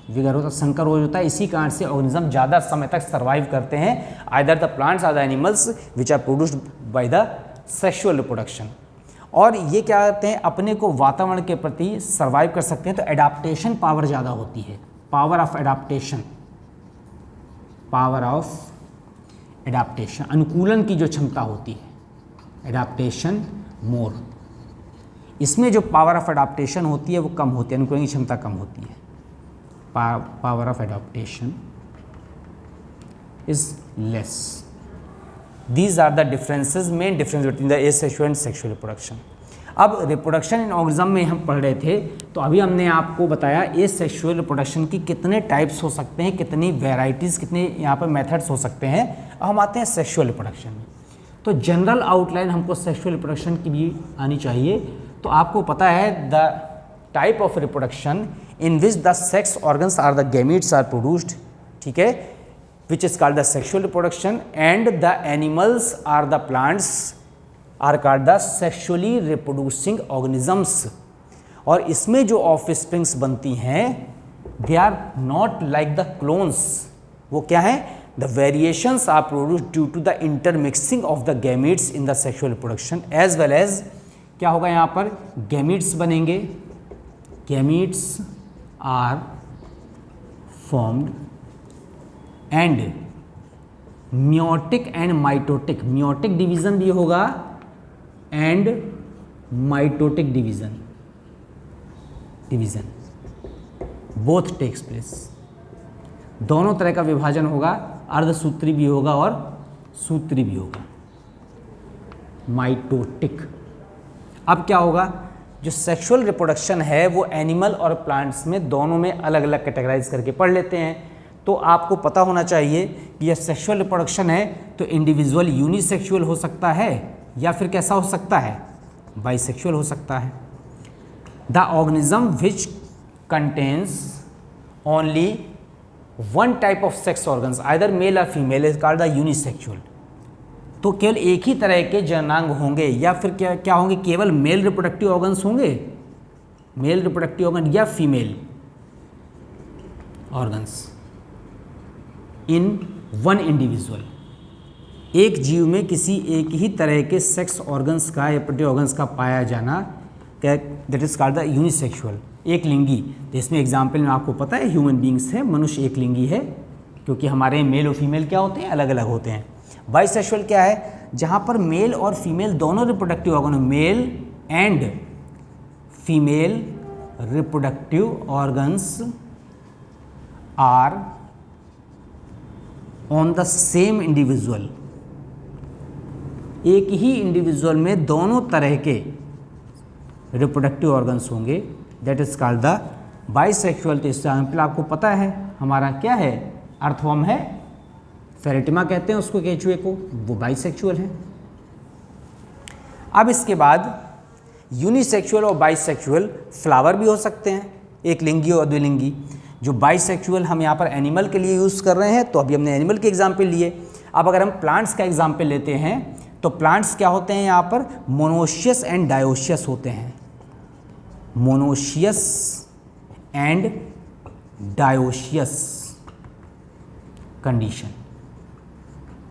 विगर होता है, संकर ओज होता है। इसी कारण से ऑर्गेनिज्म ज़्यादा समय तक सर्वाइव करते हैं, either the plants are the animals which are produced by the sexual reproduction. और ये क्या करते हैं, अपने को वातावरण के प्रति सर्वाइव कर सकते हैं, तो एडाप्टेशन पावर ज़्यादा होती है, power of adaptation, power of adaptation, अनुकूलन की जो क्षमता होती है, एडाप्टेशन मोर। इसमें जो पावर ऑफ एडाप्टेशन होती है वो कम होती है, अनुकूलन की क्षमता कम होती है। Power of adaptation is less. These are the differences, main difference between the asexual and sexual reproduction. अब रिप्रोडक्शन इन ऑर्गेनिज्म में हम पढ़ रहे थे, तो अभी हमने आपको बताया एसेक्सुअल रिप्रोडक्शन की कितने टाइप्स हो सकते हैं, कितनी वेराइटीज़, कितने यहाँ पर मेथड्स हो सकते हैं। अब हम आते हैं सेक्सुअल रिप्रोडक्शन में। तो जनरल आउटलाइन हमको सेक्सुअल रिप्रोडक्शन की भी आनी चाहिए। तो आपको पता है the type of reproduction in which the sex organs are the gametes are produced, ठीक है, which is called the sexual reproduction, and the animals are the plants are called the sexually reproducing organisms. और इसमें जो offsprings बनती हैं they are not like the clones. वो क्या है? The variations are produced due to the intermixing of the gametes in the sexual reproduction, as well as क्या होगा यहाँ पर? गैमीट्स बनेंगे, gametes are formed and meiotic and mitotic, meiotic division भी होगा and mitotic division both takes place. दोनों तरह का विभाजन होगा, अर्धसूत्री भी होगा और सूत्री भी होगा, माइटोटिक। अब क्या होगा? जो सेक्सुअल रिप्रोडक्शन है वो एनिमल और प्लांट्स में दोनों में अलग अलग कैटेगराइज करके पढ़ लेते हैं। तो आपको पता होना चाहिए कि यह सेक्सुअल रिप्रोडक्शन है तो इंडिविजुअल यूनिसेक्सुअल हो सकता है या फिर कैसा हो सकता है? बाइसेक्सुअल हो सकता है। The organism which contains only one type of sex organs either male और female is called the unisexual. तो केवल एक ही तरह के जननांग होंगे या फिर क्या होंगे? केवल मेल रिप्रोडक्टिव ऑर्गन्स होंगे, मेल रिप्रोडक्टिव ऑर्गन या female organs in one individual. एक जीव में किसी एक ही तरह के सेक्स ऑर्गन्स का या रिप्रोडक्टिव ऑर्गन्स का पाया जाना that is called the unisexual, एक लिंगी। तो इसमें एग्जाम्पल में आपको पता है ह्यूमन बींग्स है, मनुष्य एक लिंगी है, क्योंकि हमारे मेल और फीमेल क्या होते हैं? अलग अलग होते हैं। बाइसेक्सुअल क्या है? जहाँ पर मेल और फीमेल दोनों reproductive organ, male and female reproductive organs are on the same individual. एक ही इंडिविजुअल में दोनों तरह के रिप्रोडक्टिव ऑर्गन्स होंगे, that is called the bisexual. तो एग्जाम्पल आपको पता है हमारा क्या है? अर्थवर्म है, फेरेटिमा कहते हैं उसको, केचुए को, वो बाइसेक्सुअल है। अब इसके बाद यूनिसेक्सुअल और बाइसेक्सुअल फ्लावर भी हो सकते हैं, एक लिंगी और द्विलिंगी। जो बाइसेक्सुअल हम यहाँ पर एनिमल के लिए यूज़ कर रहे हैं, तो अभी हमने एनिमल के एग्जाम्पल लिए। अब अगर हम प्लांट्स का एग्जाम्पल लेते हैं तो प्लांट्स क्या होते हैं? यहाँ पर मोनोशियस एंड डायोशियस होते हैं, मोनोशियस एंड डायोशियस कंडीशन।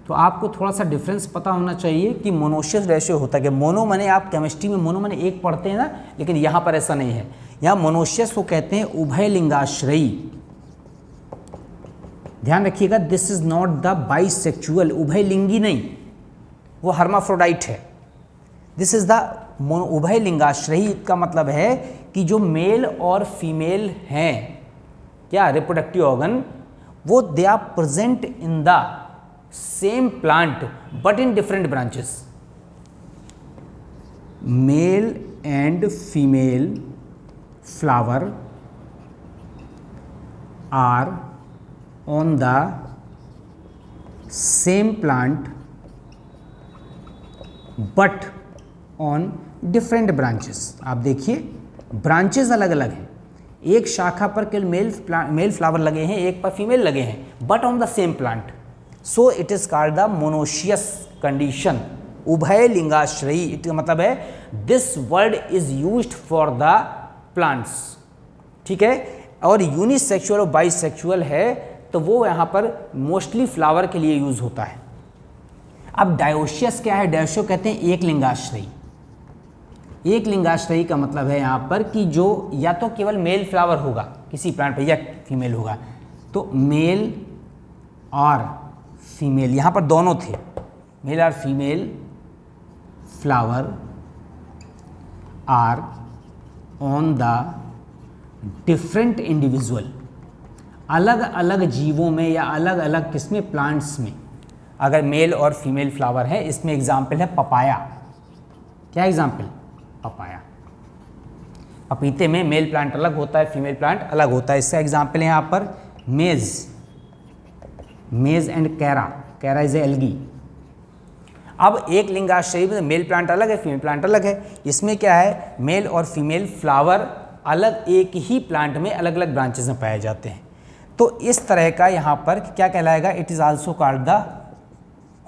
तो आपको थोड़ा सा डिफरेंस पता होना चाहिए कि मोनोशियस डायोशियस होता है कि मोनो माने, आप केमिस्ट्री में मोनो माने एक पढ़ते हैं ना, लेकिन यहाँ पर ऐसा नहीं है। यहाँ मोनोशियस को कहते हैं उभय लिंगाश्रयी। ध्यान रखिएगा, this is not the bisexual, उभय लिंगी नहीं, वो हर्माफ्रोडाइट है। दिस इज द उभय लिंगाश्रयी का मतलब है कि जो मेल और फीमेल हैं क्या रिप्रोडक्टिव ऑर्गन, वो they are present in the same plant but in different branches. Male and female flower are on the same plant but on different branches। आप देखिए ब्रांचेस अलग अलग हैं, एक शाखा पर केवल मेल फ्लावर लगे हैं, एक पर फीमेल लगे हैं, but on the same plant. So it is called the monoecious condition, उभय लिंगाश्रयी। इसका मतलब है this word is used for the plants, ठीक है। और यूनिसेक्सुअल और बाइसेक्सुअल है तो वो यहाँ पर मोस्टली फ्लावर के लिए यूज होता है। अब डायोशियस क्या है? डायोशियस कहते हैं एक लिंगाश्रयी। एक लिंगाश्रयी का मतलब है यहाँ पर कि जो या तो केवल मेल फ्लावर होगा किसी प्लांट पर या फीमेल होगा, तो मेल और फीमेल यहाँ पर दोनों थे, मेल और female flower are on the different individual, अलग अलग जीवों में या अलग अलग किस्में प्लांट्स में अगर मेल और फीमेल फ्लावर है। इसमें एग्जाम्पल है पपाया। क्या एग्जाम्पल? पपाया। पपीते में मेल प्लांट अलग होता है, फीमेल प्लांट अलग होता है। इसका एग्जाम्पल है यहाँ पर मेज, मेज एंड कैरा, कैरा इज ए एल्गी। अब एक लिंगाश्रयी में मेल प्लांट अलग है, फीमेल प्लांट अलग है। इसमें क्या है, मेल और फीमेल फ्लावर अलग एक ही प्लांट में अलग अलग ब्रांचेस में पाए जाते हैं। तो इस तरह का यहाँ पर क्या कहलाएगा, it is also called the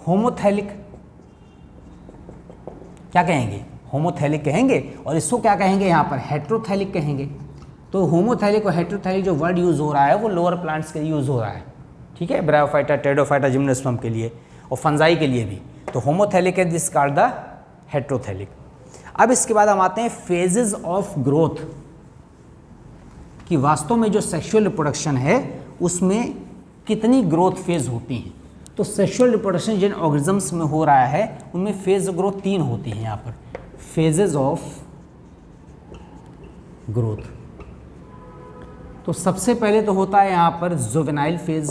homothallic. क्या कहेंगे? होमोथैलिक कहेंगे। और इसको क्या कहेंगे यहाँ पर? हेट्रोथैलिक कहेंगे। तो होमोथैलिक और हेट्रोथैलिक जो वर्ड यूज़ हो रहा है वो लोअर प्लांट्स के लिए यूज़ हो रहा है, ठीक है, ब्रायोफाइटा, टेरिडोफाइटा, जिम्नोस्पर्म के लिए और फंजाई के लिए भी। तो होमोथैलिक है, दिस कॉल्ड द हेट्रोथैलिक। अब इसके बाद हम आते हैं फेजेस ऑफ ग्रोथ, कि वास्तव में जो सेक्सुअल रिप्रोडक्शन है उसमें कितनी ग्रोथ फेज होती हैं। तो सेक्सुअल रिप्रोडक्शन जिन ऑर्गेनिजम्स में हो रहा है उनमें फेज ग्रोथ 3 होती हैं। यहाँ पर फेजेस ऑफ ग्रोथ, तो सबसे पहले तो होता है यहाँ पर जुवेनाइल फेज।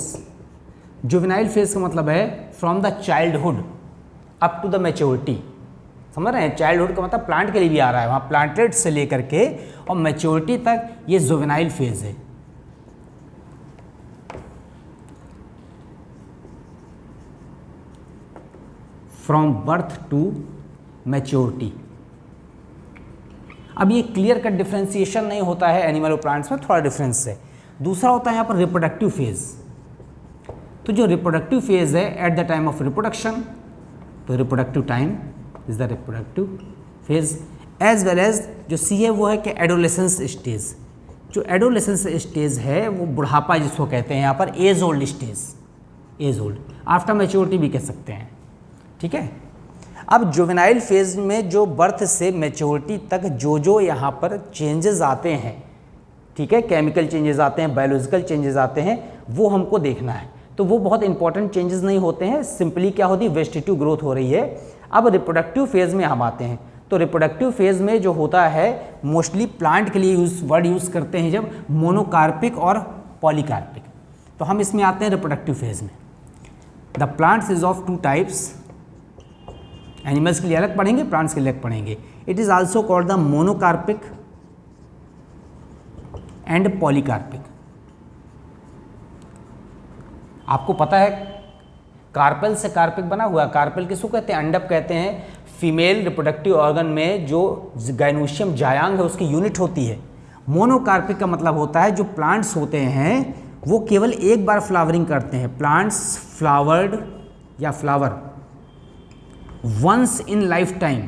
जुवेनाइल फेज का मतलब है from the childhood up to the maturity. समझ रहे हैं? चाइल्डहुड का मतलब प्लांट के लिए भी आ रहा है, वहाँ प्लांटलेट से लेकर के और मैच्योरिटी तक ये जुवेनाइल फेज है। From birth to maturity. अब ये क्लियर कट डिफ्रेंसिएशन नहीं होता है एनिमल और प्लांट्स में, थोड़ा डिफरेंस है। दूसरा होता है यहाँ पर रिप्रोडक्टिव फेज। तो जो रिप्रोडक्टिव फेज है at the time of reproduction, तो reproductive time is the reproductive phase. As well as जो सी है वो है कि एडोलेसेंस स्टेज। जो एडोलेसेंस स्टेज है वो बुढ़ापा जिसको कहते हैं यहाँ पर, age old stage, age old, after maturity भी कह सकते हैं, ठीक है। अब जुवेनाइल फेज में जो बर्थ से मैच्योरिटी तक जो यहाँ पर चेंजेस आते हैं, ठीक है, केमिकल चेंजेस आते हैं, बायोलॉजिकल चेंजेस आते हैं, वो हमको देखना है। तो वो बहुत इंपॉर्टेंट चेंजेस नहीं होते हैं, सिंपली क्या होती है, वेजिटेटिव ग्रोथ हो रही है। अब रिप्रोडक्टिव फेज में हम आते हैं। तो रिप्रोडक्टिव फेज में जो होता है मोस्टली प्लांट के लिए वर्ड यूज़ करते हैं जब मोनोकार्पिक और पॉलीकार्पिक। तो हम इसमें आते हैं रिप्रोडक्टिव फेज में। The plants is of 2 types. Animals के लिए अलग पढ़ेंगे, प्लांट्स के लिए अलग पढ़ेंगे। It is also called the monocarpic and polycarpic. आपको पता है कार्पेल से कार्पिक बना हुआ। कार्पेल किसको कहते हैं? अंडप कहते हैं। फीमेल रिप्रोडक्टिव ऑर्गन में जो गाइनोशियम जायांग है उसकी यूनिट होती है। मोनोकार्पिक का मतलब होता है जो प्लांट्स होते हैं वो केवल एक बार फ्लावरिंग करते हैं। प्लांट्स फ्लावर्ड या flower once in life time,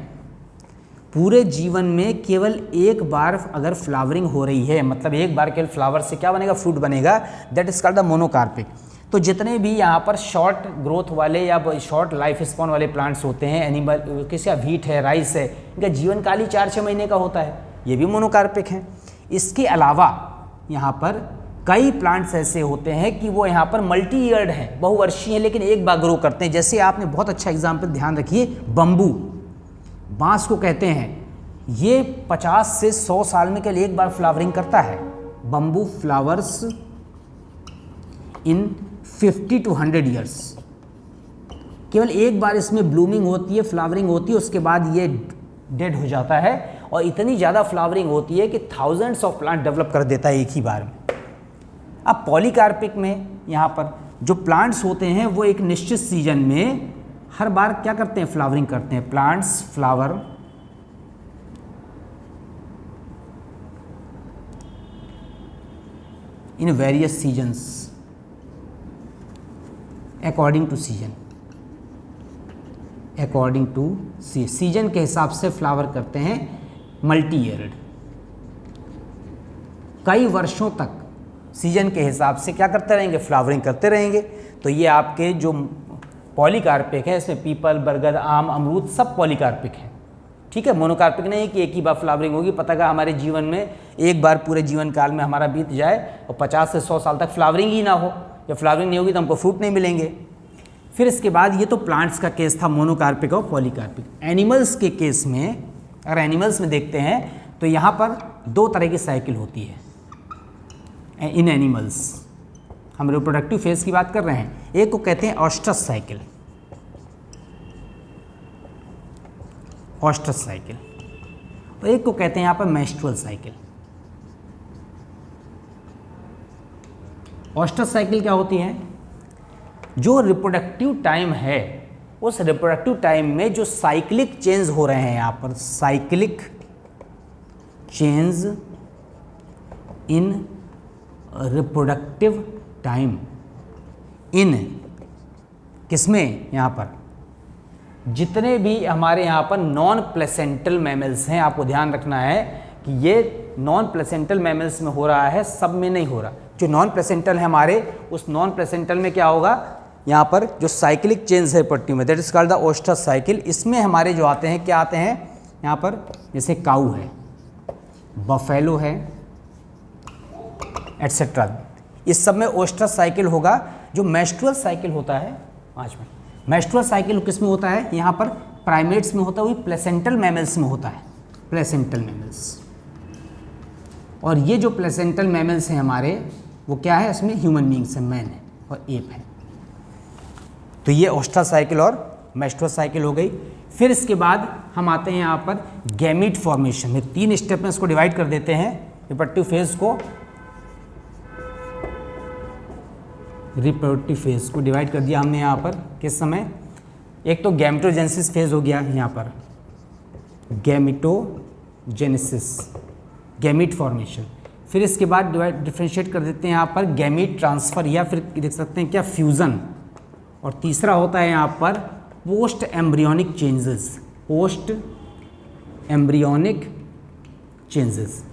पूरे जीवन में केवल एक बार अगर फ्लावरिंग हो रही है, मतलब एक बार केवल फ्लावर से क्या बनेगा, फ्रूट बनेगा, that is called the monocarpic. तो जितने भी यहाँ पर शॉर्ट ग्रोथ वाले या शॉर्ट लाइफ स्पॉन वाले प्लांट्स होते हैं, एनिमल किसी व्हीट है, राइस है, इनका जीवन काल ही 4-6 महीने का होता है, ये भी मोनोकार्पिक हैं। इसके अलावा यहाँ पर कई प्लांट्स ऐसे होते हैं कि वो यहाँ पर मल्टी ईयर्ड हैं, बहुवर्षीय हैं, लेकिन एक बार ग्रो करते हैं। जैसे आपने बहुत अच्छा एग्जाम्पल ध्यान रखिए, बम्बू, बांस को कहते हैं, ये 50 से 100 साल में केवल एक बार फ्लावरिंग करता है। Bamboo flowers in 50 to 100 years. केवल एक बार इसमें ब्लूमिंग होती है, फ्लावरिंग होती है, उसके बाद ये डेड हो जाता है। और इतनी ज़्यादा फ्लावरिंग होती है कि थाउजेंड्स ऑफ प्लांट डेवलप कर देता है एक ही बार में। अब पॉलीकार्पिक में यहाँ पर जो प्लांट्स होते हैं वो एक निश्चित सीजन में हर बार क्या करते हैं, फ्लावरिंग करते हैं। Plants flower in various seasons according to season, according to season के हिसाब से फ्लावर करते हैं, मल्टी ईयर्ड। कई वर्षों तक सीजन के हिसाब से क्या करते रहेंगे, फ्लावरिंग करते रहेंगे। तो ये आपके जो पॉलीकार्पिक है, इसमें पीपल, बरगद, आम, अमरूद सब पॉलीकार्पिक है, ठीक है। मोनोकार्पिक नहीं है कि एक ही बार फ्लावरिंग होगी। पता का हमारे जीवन में एक बार पूरे जीवन काल में हमारा बीत जाए और 50 से 100 साल तक फ्लावरिंग ही ना हो, जब फ्लावरिंग नहीं होगी तो हमको फ्रूट नहीं मिलेंगे। फिर इसके बाद ये तो प्लांट्स का केस था, मोनोकार्पिक और पॉलीकार्पिक। एनिमल्स के केस में, अगर एनिमल्स में देखते हैं तो यहाँ पर दो तरह की साइकिल होती है इन एनिमल्स। हम रिप्रोडक्टिव फेज की बात कर रहे हैं। एक को कहते हैं ऑस्ट्रस साइकिल, ऑस्ट्रस साइकिल, और एक को कहते हैं यहाँ पर मेंस्ट्रुअल साइकिल। ऑस्ट्रस साइकिल क्या होती है? जो रिप्रोडक्टिव टाइम है, उस रिप्रोडक्टिव टाइम में जो साइक्लिक चेंज हो रहे हैं, यहाँ पर cyclic change in reproductive time, in किसमें, यहाँ पर जितने भी हमारे यहाँ पर नॉन प्लेसेंटल मैमल्स हैं, आपको ध्यान रखना है कि ये नॉन प्लेसेंटल मैमल्स में हो रहा है, सब में नहीं हो रहा। जो नॉन प्लेसेंटल है हमारे, उस नॉन प्लेसेंटल में क्या होगा, यहाँ पर जो साइक्लिक चेंज है प्रॉपर्टी में, that is called the oestrus cycle. इसमें हमारे जो आते हैं, क्या आते हैं यहाँ पर, जैसे काऊ है, बफेलो है, एटसेट्रा, इस सब में ऑस्ट्रस साइकिल होगा। जो मेंस्ट्रुअल साइकिल होता है, आज में मेंस्ट्रुअल साइकिल किस में होता है, यहाँ पर प्राइमेट्स में होता है, वही प्लेसेंटल मैमल्स में होता है, प्लेसेंटल मैमल्स। और ये जो प्लेसेंटल मैमल्स हैं हमारे, वो क्या है, इसमें ह्यूमन बींग्स है, मैन है और एप है। तो ये ऑस्ट्रस साइकिल और मेंस्ट्रुअल साइकिल हो गई। फिर इसके बाद हम आते हैं यहाँ पर गैमीट फॉर्मेशन में। 3 स्टेप में इसको डिवाइड कर देते हैं, रिप्रोडक्टिव फेज को, रिप्रोडक्टिव फेज को डिवाइड कर दिया हमने यहाँ पर किस समय। एक तो गैमेटोजेनेसिस फेज हो गया यहाँ पर, गैमेटोजेनेसिस, गैमीट फॉर्मेशन। फिर इसके बाद डिफ्रेंशिएट कर देते हैं यहाँ पर गैमीट ट्रांसफ़र, या फिर देख सकते हैं क्या, फ्यूज़न। और तीसरा होता है यहाँ पर post embryonic changes, post embryonic changes.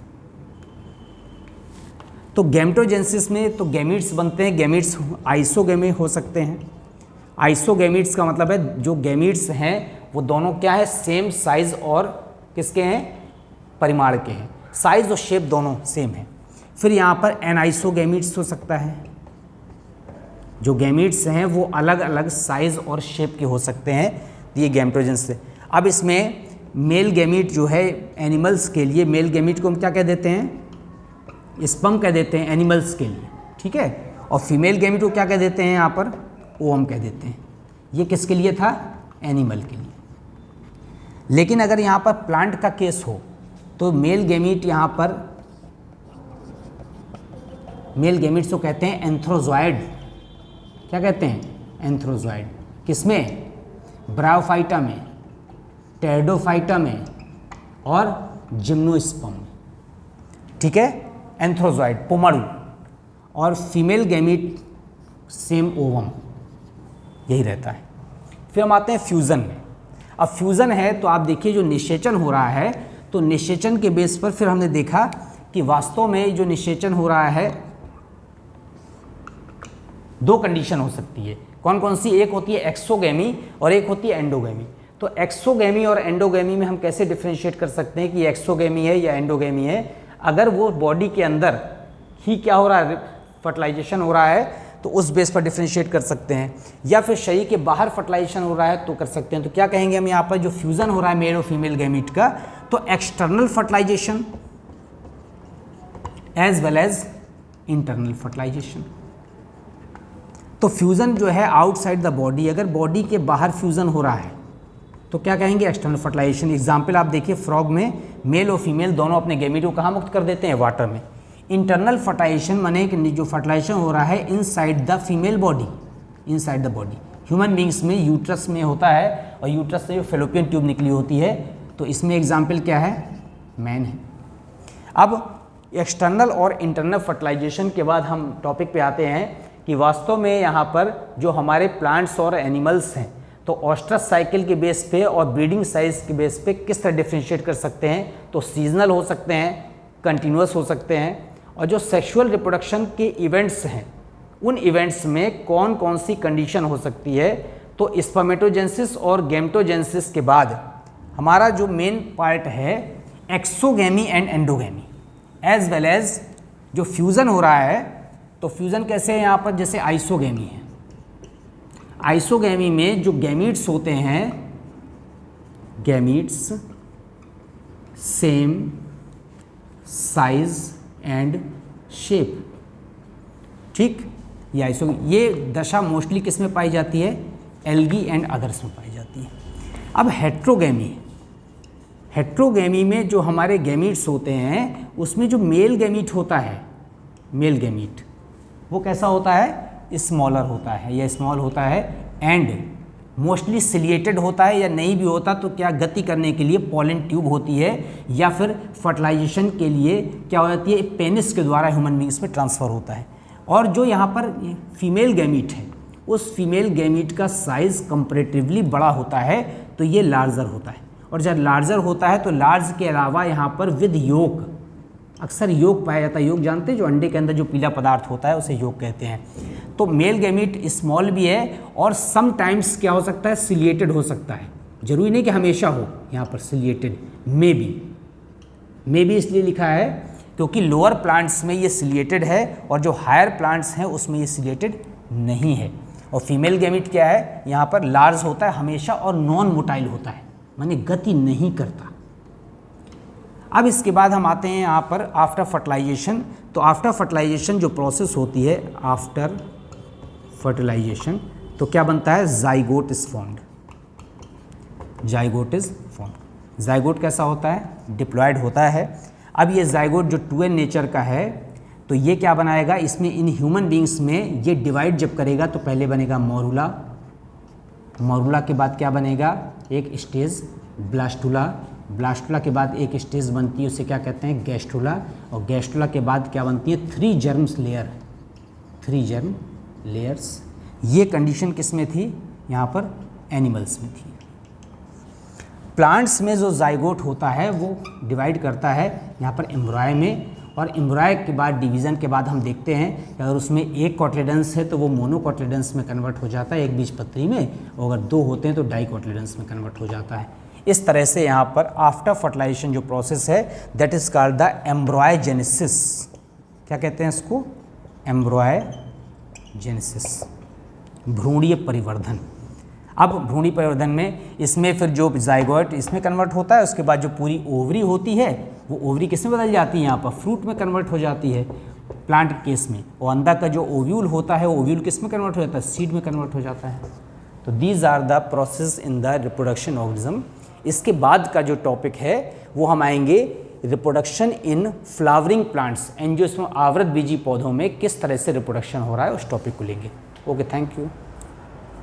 तो गैमेटोजेनेसिस में तो गैमीट्स बनते हैं, गैमीट्स आइसोगैमी हो सकते हैं। आइसोगैमीट्स का मतलब है जो गैमीट्स हैं वो दोनों क्या है, सेम साइज और किसके हैं, परिमाण के हैं, साइज और शेप दोनों सेम है। फिर यहाँ पर एनाइसोगैमीट्स हो सकता है, जो गैमीट्स हैं वो अलग अलग साइज और शेप के हो सकते हैं, ये गैमेटोजेनेसिस से। अब इसमें मेल गैमीट जो है एनिमल्स के लिए, मेल गैमीट को हम क्या कह देते हैं, स्पर्म कह देते हैं एनिमल्स के लिए, ठीक है। और फीमेल गैमीट को क्या कह देते हैं यहाँ पर, ओवम कह देते हैं। ये किसके लिए था, एनिमल के लिए। लेकिन अगर यहाँ पर प्लांट का केस हो तो मेल गैमीट, यहाँ पर मेल गैमीट्स को कहते हैं एंथ्रोजॉइड। क्या कहते हैं, एंथ्रोजॉइड। किसमें, ब्रायोफाइटा में, टेरिडोफाइटा में और जिम्नोस्पर्म में, ठीक है, एंथ्रोजॉइड, पोमाड़ू। और फीमेल गैमीट सेम ओवम, यही रहता है। फिर हम आते हैं फ्यूज़न में। अब फ्यूज़न है तो आप देखिए जो निषेचन हो रहा है, तो निषेचन के बेस पर फिर हमने देखा कि वास्तव में जो निषेचन हो रहा है, 2 कंडीशन हो सकती है। कौन कौन सी, एक होती है एक्सोगैमी और एक होती है एंडोगैमी। तो एक्सोगैमी और एंडोगैमी में हम कैसे डिफ्रेंशिएट कर सकते हैं कि ये एक्सोगैमी है या एंडोगैमी है। अगर वो बॉडी के अंदर ही क्या हो रहा है, फर्टिलाइजेशन हो रहा है, तो उस बेस पर डिफ्रेंशिएट कर सकते हैं, या फिर शरीर के बाहर फर्टिलाइजेशन हो रहा है तो कर सकते हैं। तो क्या कहेंगे हम यहाँ पर, जो फ्यूज़न हो रहा है मेल और फीमेल गैमीट का, तो external fertilisation as well as internal fertilisation. तो फ्यूज़न जो है आउटसाइड द बॉडी, अगर बॉडी के बाहर फ्यूज़न हो रहा है तो क्या कहेंगे, एक्सटर्नल फर्टिलाइजेशन। एग्जाम्पल आप देखिए, फ्रॉग में मेल और फीमेल दोनों अपने गैमीट को कहाँ मुक्त कर देते हैं, वाटर में। इंटरनल फर्टिलाइजेशन माने कि जो फर्टिलाइजेशन हो रहा है inside the female body, inside the body. Human beings में यूट्रस में होता है, और यूट्रस से जो फेलोपियन ट्यूब निकली होती है, तो इसमें एग्जाम्पल क्या है, मैन है। अब एक्सटर्नल और इंटरनल फर्टिलाइजेशन के बाद हम टॉपिक पे आते हैं कि वास्तव में यहाँ पर जो हमारे प्लांट्स और एनिमल्स हैं, तो ऑस्ट्रस साइकिल के बेस पे और ब्रीडिंग साइज के बेस पे किस तरह डिफ्रेंशिएट कर सकते हैं। तो सीजनल हो सकते हैं, कंटिन्यूस हो सकते हैं, और जो सेक्सुअल रिप्रोडक्शन के इवेंट्स हैं, उन इवेंट्स में कौन कौन सी कंडीशन हो सकती है। तो स्पर्मेटोजेनेसिस और गैमेटोजेनेसिस के बाद हमारा जो मेन पार्ट है exogamy and endogamy, as well as जो फ्यूज़न हो रहा है। तो फ्यूज़न कैसे है यहाँ पर, जैसे आइसोगैमी है। आइसोगैमी में जो गैमीट्स होते हैं, gametes same size and shape, ठीक। ये दशा मोस्टली किस में पाई जाती है? एल्गी एंड अदर्स में पाई जाती है। अब हेट्रोगैमी में जो हमारे गैमीट्स होते हैं उसमें जो मेल गैमीट होता है, मेल गैमीट वो कैसा होता है? स्मॉलर होता है या स्मॉल होता है एंड मोस्टली सिलिएटेड होता है, या नहीं भी होता तो क्या गति करने के लिए पॉलन ट्यूब होती है, या फिर फर्टिलाइजेशन के लिए क्या हो जाती है? पेनिस के द्वारा ह्यूमन बींग्स में ट्रांसफ़र होता है। और जो यहाँ पर फीमेल गैमीट है उस फीमेल गैमीट का साइज़ कंपैरेटिवली बड़ा होता है, तो ये लार्जर होता है। और जब लार्जर होता है तो लार्ज के अलावा यहाँ पर विद योक, अक्सर योक पाया जाता है। योक जानते हैं, जो अंडे के अंदर जो पीला पदार्थ होता है उसे योक कहते हैं। तो मेल गैमीट स्मॉल भी है और समटाइम्स क्या हो सकता है? सिलिएटेड हो सकता है। जरूरी नहीं कि हमेशा हो, यहाँ पर सिलिएटेड मे बी इसलिए लिखा है क्योंकि लोअर प्लांट्स में ये सिलिएटेड है और जो हायर प्लांट्स हैं उसमें ये सिलिएटेड नहीं है। और फीमेल गैमीट क्या है? यहाँ पर लार्ज होता है हमेशा और नॉन मोटाइल होता है, माने गति नहीं करता। अब इसके बाद हम आते हैं यहाँ पर आफ्टर फर्टिलाइजेशन। तो आफ्टर फर्टिलाइजेशन जो प्रोसेस होती है, आफ्टर फर्टिलाइजेशन, तो क्या बनता है? Zygote is formed. Zygote is formed. Zygote कैसा होता है? डिप्लॉयड होता है। अब ये जाइगोट जो 2n नेचर का है, तो ये क्या बनाएगा? इसमें इन ह्यूमन बींग्स में ये डिवाइड जब करेगा तो पहले बनेगा मोरुला, मोरुला के बाद क्या बनेगा? एक स्टेज ब्लास्टुला, ब्लास्टुला के बाद एक स्टेज बनती है, उसे क्या कहते हैं? गैस्ट्रुला, और गैस्ट्रुला के बाद क्या बनती है? 3 जर्म्स लेयर, 3 जर्म लेयर्स। ये कंडीशन किस में थी? यहाँ पर एनिमल्स में थी। प्लांट्स में जो जाइगोट होता है वो डिवाइड करता है यहाँ पर एम्ब्रॉय में, और एम्ब्रॉय के बाद डिवीज़न के बाद हम देखते हैं कि अगर उसमें एक कॉटलेडेंस है तो वो मोनोकॉटलेडेंस में कन्वर्ट हो जाता है, एक बीजपत्री में, और अगर 2 होते हैं तो डाइकॉटलेडेंस में कन्वर्ट हो जाता है। इस तरह से यहाँ पर आफ्टर फर्टिलाइजेशन जो प्रोसेस है दैट इज़ कॉल्ड द एम्ब्रॉयजेनेसिस। क्या कहते हैं इसको? एम्ब्रॉयजेनेसिस, भ्रूणीय परिवर्धन। अब भ्रूणी परिवर्धन में इसमें फिर जो जाइगोट इसमें कन्वर्ट होता है, उसके बाद जो पूरी ओवरी होती है वो ओवरी किस में बदल जाती है? यहाँ पर फ्रूट में कन्वर्ट हो जाती है प्लांट केस में, और अंदर का जो ओव्यूल होता है ओव्यूल किस में कन्वर्ट हो जाता है? सीड में कन्वर्ट हो जाता है। तो these are the process in the reproduction organism. इसके बाद का जो टॉपिक है वो हम आएंगे reproduction in flowering plants, and जो इसमें आवृत बीजी पौधों में किस तरह से रिप्रोडक्शन हो रहा है उस टॉपिक को लेंगे। Okay, thank you.